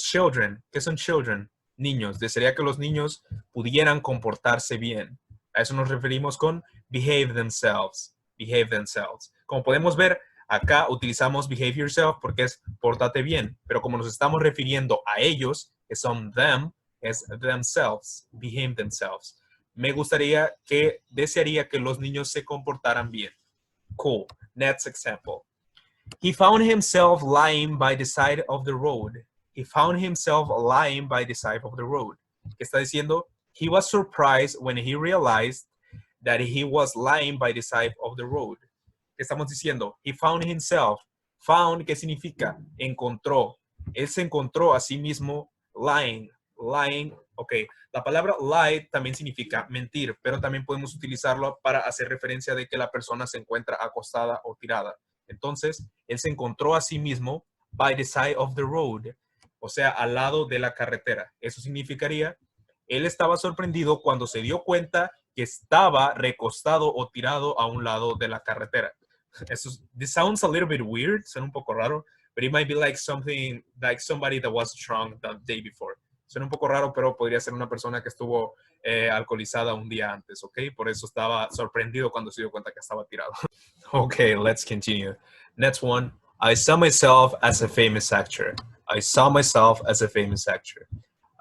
children, ¿qué son children? Niños. Desearía que los niños pudieran comportarse bien. A eso nos referimos con behave themselves. Behave themselves. Como podemos ver, acá utilizamos behave yourself porque es pórtate bien. Pero como nos estamos refiriendo a ellos, que son them, es themselves. Behave themselves. Desearía que los niños se comportaran bien. Cool. Next example. He found himself lying by the side of the road. He found himself lying by the side of the road. ¿Qué está diciendo? He was surprised when he realized that he was lying by the side of the road. ¿Qué estamos diciendo? He found himself. Found, ¿qué significa? Encontró. Él se encontró a sí mismo lying. Lying, ok. La palabra lie también significa mentir, pero también podemos utilizarlo para hacer referencia de que la persona se encuentra acostada o tirada. Entonces, él se encontró a sí mismo by the side of the road, o sea, al lado de la carretera. Eso significaría, él estaba sorprendido cuando se dio cuenta que estaba recostado o tirado a un lado de la carretera. This sounds a little bit weird, suena un poco raro, but it might be like something, like somebody that was drunk the day before. Suena un poco raro, pero podría ser una persona que estuvo alcoholizada un día antes, ¿ok? Por eso estaba sorprendido cuando se dio cuenta que estaba tirado. Okay, let's continue. Next one. I saw myself as a famous actor. I saw myself as a famous actor.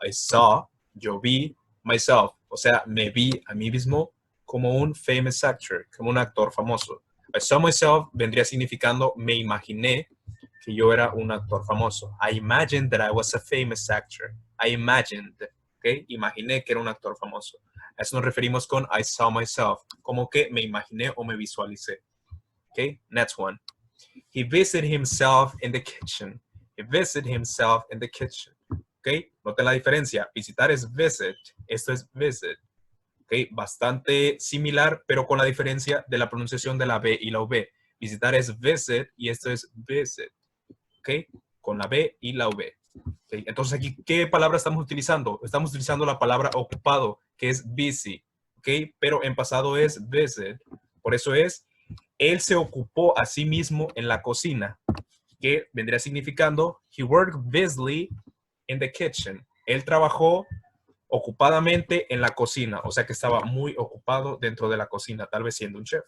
I saw, yo vi, myself. O sea, me vi a mí mismo como un famous actor, como un actor famoso. I saw myself vendría significando me imaginé que yo era un actor famoso. I imagined that I was a famous actor. I imagined, ¿ok? Imaginé que era un actor famoso. A eso nos referimos con I saw myself, como que me imaginé o me visualicé. ¿Ok? Next one. He visited himself in the kitchen. He visited himself in the kitchen. ¿Ok? Noten la diferencia. Visitar es visit. Esto es visit. ¿Ok? Bastante similar, pero con la diferencia de la pronunciación de la B y la V. Visitar es visit y esto es visit. ¿Ok? Con la B y la V. ¿Okay? Entonces aquí, ¿qué palabra estamos utilizando? Estamos utilizando la palabra ocupado, que es busy. ¿Ok? Pero en pasado es visit. Por eso es, él se ocupó a sí mismo en la cocina, que vendría significando, he worked busily in the kitchen. Él trabajó ocupadamente en la cocina, o sea que estaba muy ocupado dentro de la cocina, tal vez siendo un chef.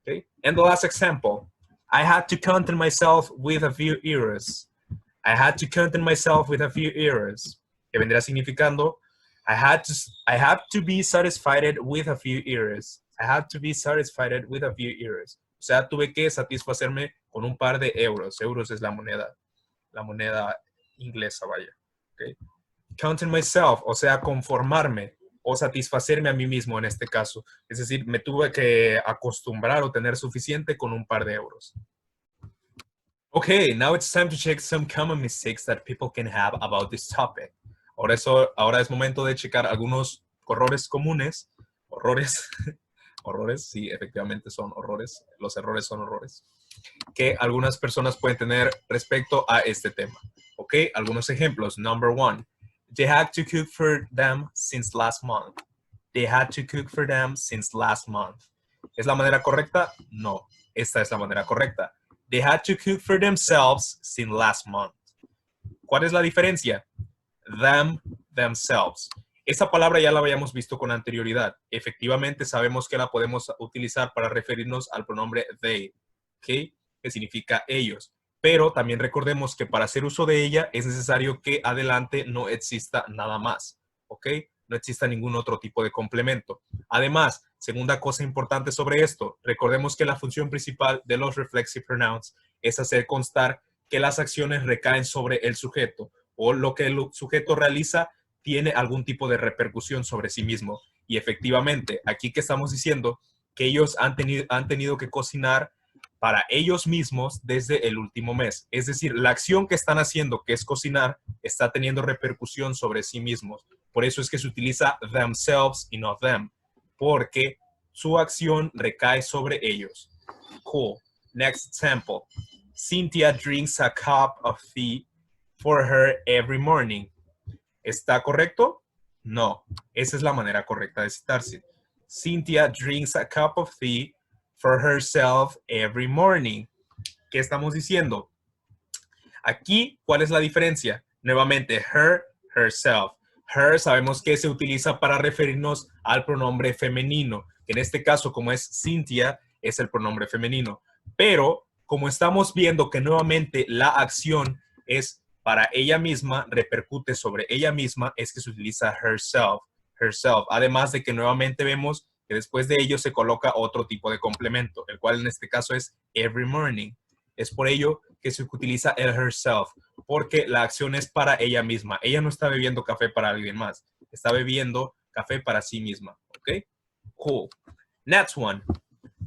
Okay? And the last example, I had to content myself with a few errors. I had to content myself with a few errors. Que vendría significando, I had to be satisfied with a few errors. I had to be satisfied with a few errors. O sea, tuve que satisfacerme con un par de euros. Euros es la moneda inglesa, vaya. Okay? Content myself, o sea, conformarme o satisfacerme a mí mismo en este caso. Es decir, me tuve que acostumbrar o tener suficiente con un par de euros. Okay, now it's time to check some common mistakes that people can have about this topic. Ahora es momento de checar algunos horrores comunes. Horrores. Horrores, sí, efectivamente son horrores. Los errores son horrores. Que algunas personas pueden tener respecto a este tema. Ok, algunos ejemplos. Number one. They had to cook for them since last month. They had to cook for them since last month. ¿Es la manera correcta? No. Esta es la manera correcta. They had to cook for themselves since last month. ¿Cuál es la diferencia? Them, themselves. Esa palabra ya la habíamos visto con anterioridad. Efectivamente, sabemos que la podemos utilizar para referirnos al pronombre they, ¿ok? Que significa ellos. Pero también recordemos que para hacer uso de ella es necesario que adelante no exista nada más, ¿ok? No exista ningún otro tipo de complemento. Además, segunda cosa importante sobre esto, recordemos que la función principal de los reflexive pronouns es hacer constar que las acciones recaen sobre el sujeto o lo que el sujeto realiza tiene algún tipo de repercusión sobre sí mismo. Y efectivamente, aquí que estamos diciendo que ellos han tenido que cocinar para ellos mismos desde el último mes. Es decir, la acción que están haciendo, que es cocinar, está teniendo repercusión sobre sí mismos. Por eso es que se utiliza themselves y no them, porque su acción recae sobre ellos. Cool. Next example. Cynthia drinks a cup of tea for her every morning. ¿Está correcto? No. Esa es la manera correcta de citarse. Cynthia drinks a cup of tea for herself every morning. ¿Qué estamos diciendo? Aquí, ¿cuál es la diferencia? Nuevamente, her, herself. Her sabemos que se utiliza para referirnos al pronombre femenino, que en este caso, como es Cynthia, es el pronombre femenino. Pero, como estamos viendo que nuevamente la acción es para ella misma, repercute sobre ella misma, es que se utiliza herself. Herself. Además de que nuevamente vemos que después de ello se coloca otro tipo de complemento, el cual en este caso es every morning. Es por ello que se utiliza el herself, porque la acción es para ella misma. Ella no está bebiendo café para alguien más, está bebiendo café para sí misma. ¿Ok? Cool. Next one.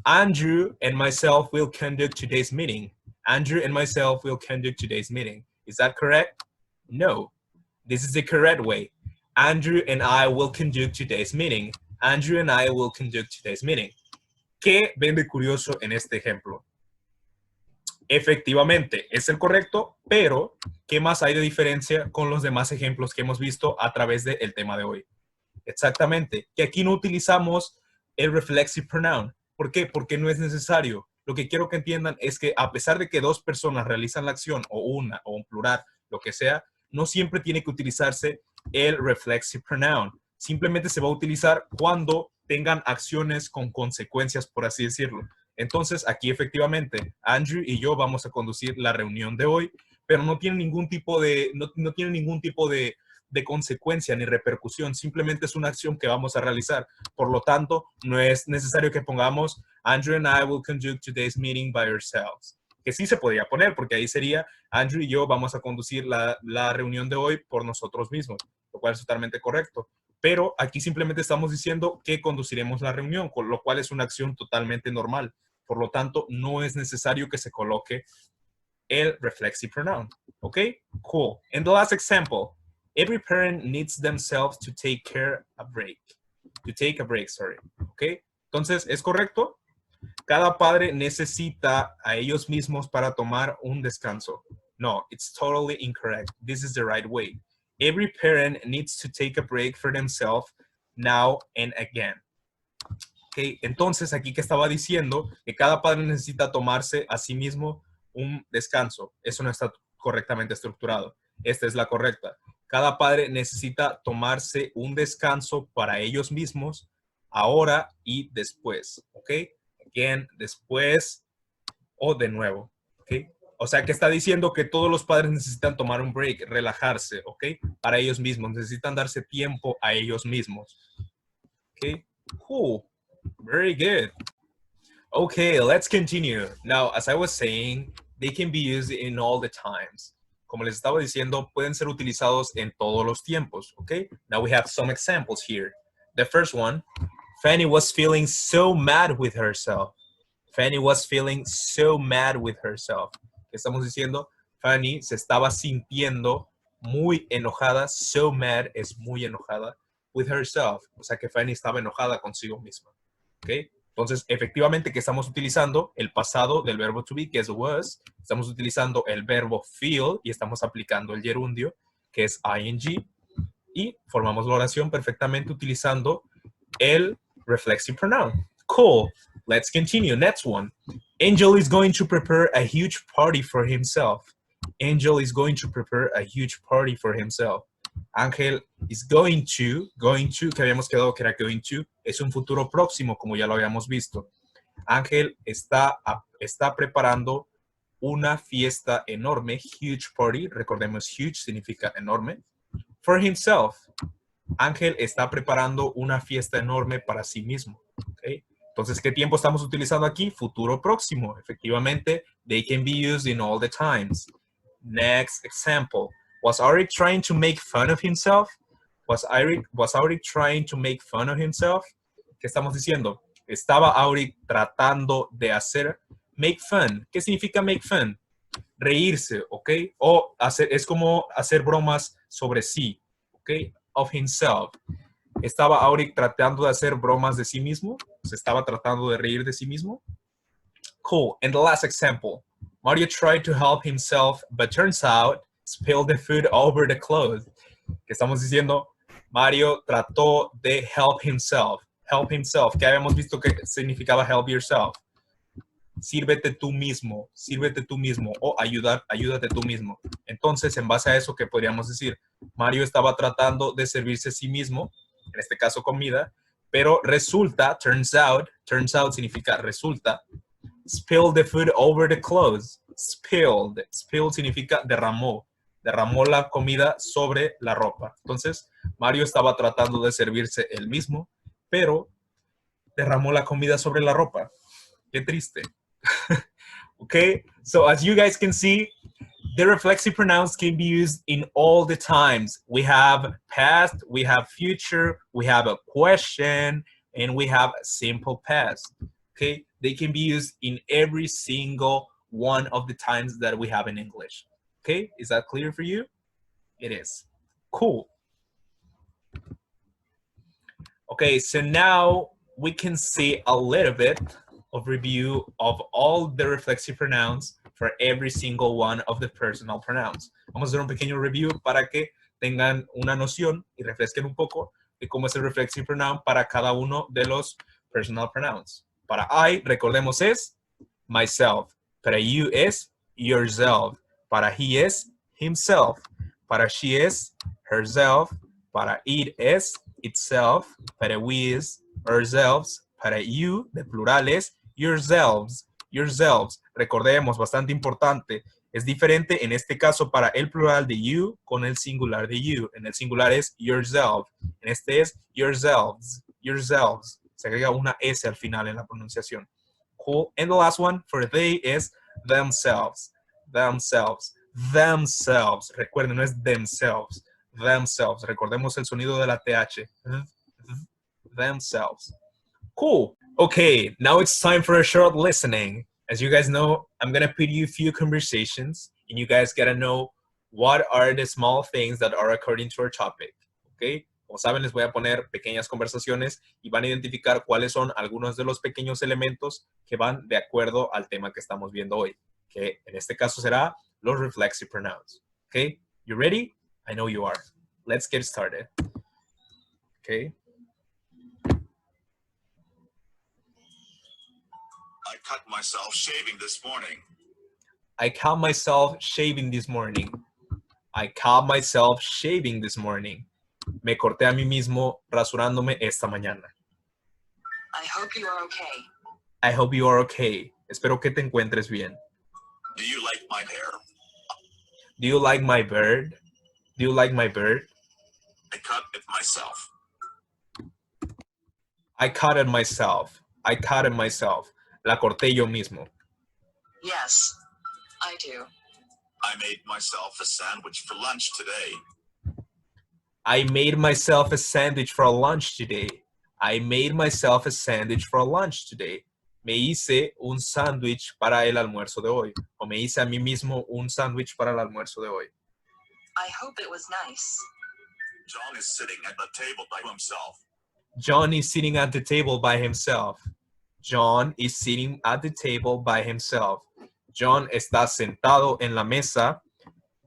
Andrew and myself will conduct today's meeting. Andrew and myself will conduct today's meeting. Is that correct? No. This is the correct way. Andrew and I will conduct today's meeting. Andrew and I will conduct today's meeting. ¿Qué ven de curioso en este ejemplo? Efectivamente, es el correcto, pero ¿qué más hay de diferencia con los demás ejemplos que hemos visto a través del tema de hoy? Exactamente, que aquí no utilizamos el reflexive pronoun. ¿Por qué? Porque no es necesario. Lo que quiero que entiendan es que a pesar de que dos personas realizan la acción, o una, o un plural, lo que sea, no siempre tiene que utilizarse el reflexive pronoun. Simplemente se va a utilizar cuando tengan acciones con consecuencias, por así decirlo. Entonces, aquí efectivamente, Andrew y yo vamos a conducir la reunión de hoy, pero no tiene ningún tipo de, no tiene ningún tipo de consecuencia ni repercusión, simplemente es una acción que vamos a realizar. Por lo tanto, no es necesario que pongamos Andrew and I will conduct today's meeting by ourselves. Que sí se podría poner, porque ahí sería Andrew y yo vamos a conducir la reunión de hoy por nosotros mismos, lo cual es totalmente correcto. Pero aquí simplemente estamos diciendo que conduciremos la reunión, con lo cual es una acción totalmente normal. Por lo tanto, no es necesario que se coloque el reflexive pronoun. ¿Ok? Cool. And the last example. Every parent needs themselves to take a break. To take a break, sorry. ¿Ok? Entonces, ¿es correcto? Cada padre necesita a ellos mismos para tomar un descanso. No, it's totally incorrect. This is the right way. Every parent needs to take a break for themselves now and again. Okay, entonces, aquí que estaba diciendo que cada padre necesita tomarse a sí mismo un descanso. Eso no está correctamente estructurado. Esta es la correcta. Cada padre necesita tomarse un descanso para ellos mismos ahora y después, ¿ok? Again, después o de nuevo, ¿ok? O sea que está diciendo que todos los padres necesitan tomar un break, relajarse, ¿ok? Para ellos mismos, necesitan darse tiempo a ellos mismos, ¿ok? Cool, very good. Okay, let's continue. Now, as I was saying, they can be used in all the times. Como les estaba diciendo, pueden ser utilizados en todos los tiempos, okay? Now we have some examples here. The first one, Fanny was feeling so mad with herself. Fanny was feeling so mad with herself. ¿Qué estamos diciendo? Fanny se estaba sintiendo muy enojada. So mad es muy enojada. With herself. O sea que Fanny estaba enojada consigo misma. ¿Ok? Entonces, efectivamente, que estamos utilizando el pasado del verbo to be, que es was. Estamos utilizando el verbo feel y estamos aplicando el gerundio, que es ing. Y formamos la oración perfectamente utilizando el reflexive pronoun. Cool. Let's continue. Next one. Angel is going to prepare a huge party for himself. Angel is going to prepare a huge party for himself. Ángel is going to, que habíamos quedado que era going to, es un futuro próximo, como ya lo habíamos visto. Ángel está preparando una fiesta enorme, huge party, recordemos huge significa enorme, for himself. Ángel está preparando una fiesta enorme para sí mismo. ¿Okay? Entonces, ¿qué tiempo estamos utilizando aquí? Futuro próximo. Efectivamente, they can be used in all the times. Next example. Was Arik trying to make fun of himself? Was Arik trying to make fun of himself? ¿Qué estamos diciendo? Estaba Arik tratando de hacer make fun. ¿Qué significa make fun? Reírse, ¿ok? O hacer, es como hacer bromas sobre sí, ¿ok? Of himself. ¿Estaba Auric tratando de hacer bromas de sí mismo? ¿Se estaba tratando de reír de sí mismo? Cool. And the last example. Mario tried to help himself, but turns out spilled the food over the clothes. ¿Qué estamos diciendo? Mario trató de help himself. Help himself. ¿Qué habíamos visto que significaba help yourself? Sírvete tú mismo o ayúdate tú mismo. Entonces, en base a eso, ¿qué podríamos decir? Mario estaba tratando de servirse a sí mismo, en este caso comida, pero resulta, turns out significa resulta, spilled the food over the clothes. Spilled significa derramó la comida sobre la ropa. Entonces, Mario estaba tratando de servirse él mismo, pero derramó la comida sobre la ropa. Qué triste. Okay, so as you guys can see, the reflexive pronouns can be used in all the times. We have past, we have future, we have a question, and we have simple past. Okay, they can be used in every single one of the times that we have in English. Okay, is that clear for you? It is. Cool. Okay, so now we can see a little bit of review of all the reflexive pronouns for every single one of the personal pronouns. Vamos a hacer un pequeño review para que tengan una noción y refresquen un poco de cómo es el reflexive pronoun para cada uno de los personal pronouns. Para I, recordemos, es myself. Para you es yourself. Para he es himself. Para she es herself. Para it es itself. Para we es ourselves. Para you, de plural, es yourselves. Yourselves. Recordemos, bastante importante. Es diferente en este caso para el plural de you con el singular de you. En el singular es yourself. En este es yourselves. Yourselves. Se agrega una S al final en la pronunciación. Cool. And the last one for they is themselves. Themselves. Themselves. Recuerden, no es themselves. Themselves. Recordemos el sonido de la TH. Themselves. Cool. Okay, now it's time for a short listening. As you guys know, I'm going to put you a few conversations, and you guys got to know what are the small things that are according to our topic. Okay? Como saben, les voy a poner pequeñas conversaciones y van a identificar cuáles son algunos de los pequeños elementos que van de acuerdo al tema que estamos viendo hoy, que en este caso será los reflexive pronouns. Okay? You ready? I know you are. Let's get started. Okay? I cut myself shaving this morning. I cut myself shaving this morning. I caught myself shaving this morning. Me corté a mí mismo rasurándome esta mañana. I hope you are okay. I hope you are okay. Espero que te encuentres bien. Do you like my hair? Do you like my bird? Do you like my bird? I cut it myself. I cut it myself. I cut it myself. La corté yo mismo. Yes, I do. I made myself a sandwich for lunch today. I made myself a sandwich for lunch today. I made myself a sandwich for lunch today. Me hice un sándwich para el almuerzo de hoy. O me hice a mí mismo un sándwich para el almuerzo de hoy. I hope it was nice. John is sitting at the table by himself. John is sitting at the table by himself. John is sitting at the table by himself. John está sentado en la mesa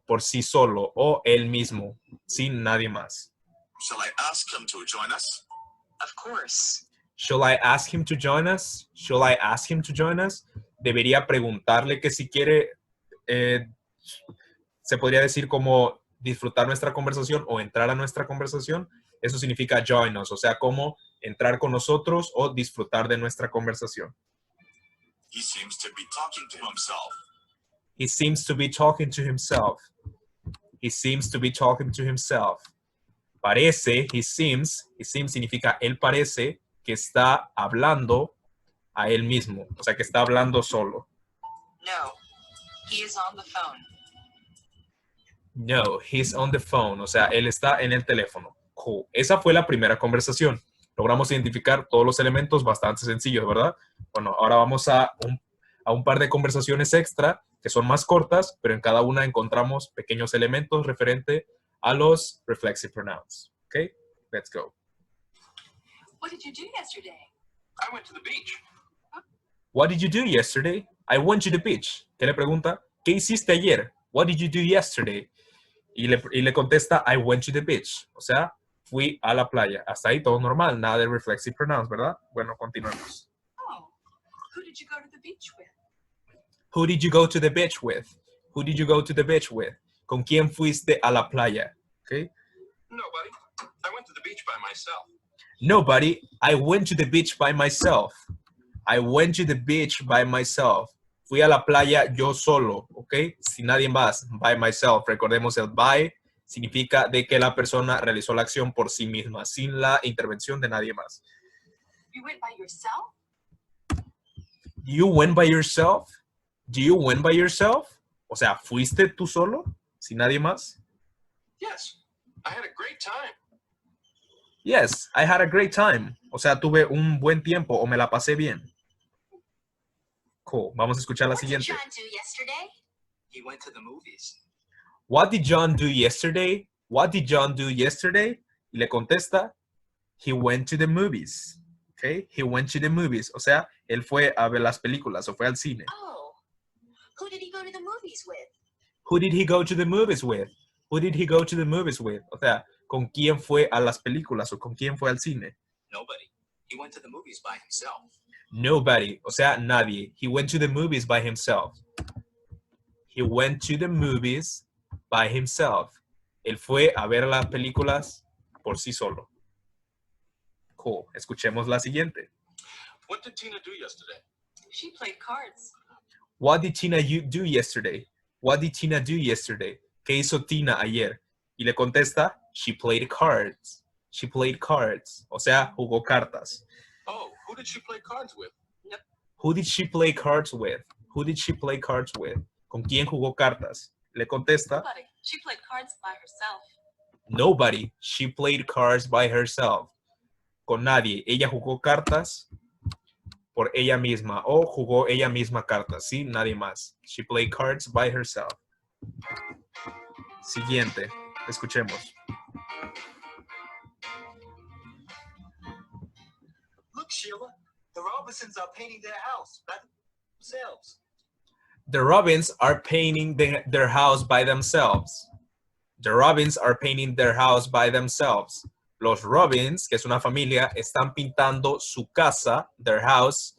por sí solo o él mismo, sin nadie más. Shall I ask him to join us? Of course. Shall I ask him to join us? Shall I ask him to join us? Debería preguntarle que si quiere, se podría decir como disfrutar nuestra conversación o entrar a nuestra conversación. Eso significa join us, o sea, como entrar con nosotros o disfrutar de nuestra conversación. He seems to be talking to himself. He seems to be talking to himself. He seems to be talking to himself. Parece, he seems significa él parece que está hablando a él mismo, o sea, que está hablando solo. No, he is on the phone. No, he's on the phone, o sea, él está en el teléfono. Cool. Esa fue la primera conversación. Logramos identificar todos los elementos bastante sencillos, ¿verdad? Bueno, ahora vamos a un par de conversaciones extra que son más cortas, pero en cada una encontramos pequeños elementos referente a los reflexive pronouns. Okay, let's go. What did you do yesterday? I went to the beach. What did you do yesterday? I went to the beach. ¿Qué le pregunta? ¿Qué hiciste ayer? What did you do yesterday? Y le contesta, I went to the beach. O sea, fui a la playa. Hasta ahí todo normal, nada de reflexive pronouns, ¿verdad? Bueno, continuemos. Oh, who did you go to the beach with? Who did you go to the beach with? Who did you go to the beach with? ¿Con quién fuiste a la playa? Okay. Nobody. I went to the beach by myself. Nobody. I went to the beach by myself. I went to the beach by myself. Fui a la playa yo solo, ¿ok? Sin nadie más. By myself. Recordemos el by significa de que la persona realizó la acción por sí misma, sin la intervención de nadie más. You went by yourself? You went by yourself? Do you went by yourself? O sea, ¿fuiste tú solo? ¿Sin nadie más? Yes, I had a great time. Yes, I had a great time. O sea, tuve un buen tiempo o me la pasé bien. Cool. Vamos a escuchar la siguiente. What did John do yesterday? He went to the movies. What did John do yesterday? What did John do yesterday? Y le contesta, he went to the movies. Okay? He went to the movies. O sea, él fue a ver las películas o fue al cine. Oh, who did he go to the movies with? Who did he go to the movies with? Who did he go to the movies with? O sea, ¿con quién fue a las películas o con quién fue al cine? Nobody. He went to the movies by himself. Nobody. O sea, nadie. He went to the movies by himself. He went to the movies by himself. Él fue a ver las películas por sí solo. Cool. Escuchemos la siguiente. What did Tina do yesterday? She played cards. What did Tina do yesterday? What did Tina do yesterday? ¿Qué hizo Tina ayer? Y le contesta, she played cards. She played cards. O sea, jugó cartas. Oh, who did she play cards with? Who did she play cards with? Who did she play cards with? ¿Con quién jugó cartas? Le contesta, Nobody. She played cards by herself. nobody. She played cards by herself. Con nadie. Ella jugó cartas por ella misma o jugó ella misma cartas, ¿sí? Nadie más. She played cards by herself. Siguiente. Escuchemos. Look, Sheila, the Robinsons are painting their house by themselves. The Robins are painting their house by themselves. The Robins are painting their house by themselves. Los Robins, que es una familia, están pintando su casa, their house,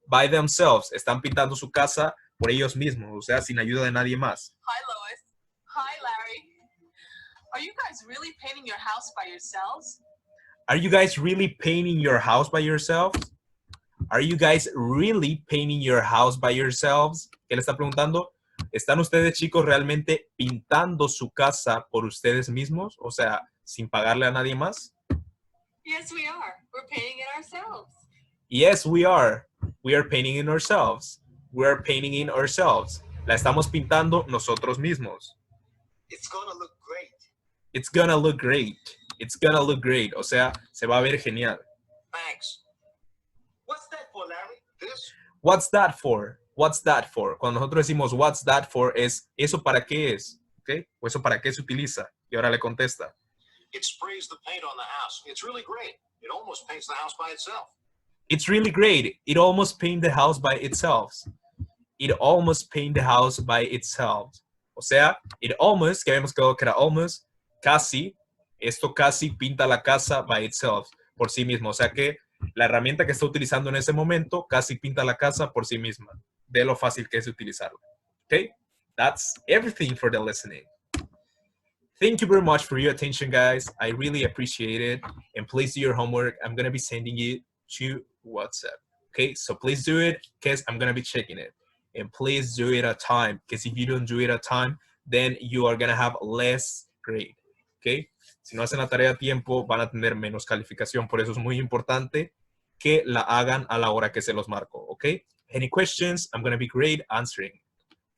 by themselves. Están pintando su casa por ellos mismos, o sea, sin ayuda de nadie más. Hi, Lois. Hi, Larry. Are you guys really painting your house by yourselves? Are you guys really painting your house by yourselves? Are you guys really painting your house by yourselves? ¿Qué le está preguntando? ¿Están ustedes, chicos, realmente pintando su casa por ustedes mismos? O sea, sin pagarle a nadie más. Yes, we are. We're painting it ourselves. Yes, we are. We are painting it ourselves. We are painting it ourselves. La estamos pintando nosotros mismos. It's gonna look great. It's gonna look great. It's gonna look great. O sea, se va a ver genial. Thanks. What's that for, Larry? This? What's that for? What's that for? Cuando nosotros decimos what's that for es ¿eso para qué es? ¿Ok? O ¿eso para qué se utiliza? Y ahora le contesta. It sprays the paint on the house. It's really great. It almost paints the house by itself. It's really great. It almost paint the house by itself. It almost paint the house by itself. O sea, it almost, que habíamos quedado que era almost, casi, esto casi pinta la casa by itself, por sí mismo. O sea que la herramienta que está utilizando en ese momento casi pinta la casa por sí misma. De lo fácil que es utilizarla. Okay? That's everything for the listening. Thank you very much for your attention, guys. I really appreciate it. And please do your homework. I'm going to be sending it to WhatsApp. Okay? So please do it because I'm going to be checking it. And please do it at time because if you don't do it at time, then you are going to have less grade. Okay? Si no hacen la tarea a tiempo, van a tener menos calificación. Por eso es muy importante que la hagan a la hora que se los marco. Okay? Any questions? I'm going to be great answering.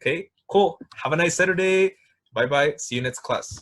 Okay? Cool. Have a nice Saturday. Bye-bye. See you next class.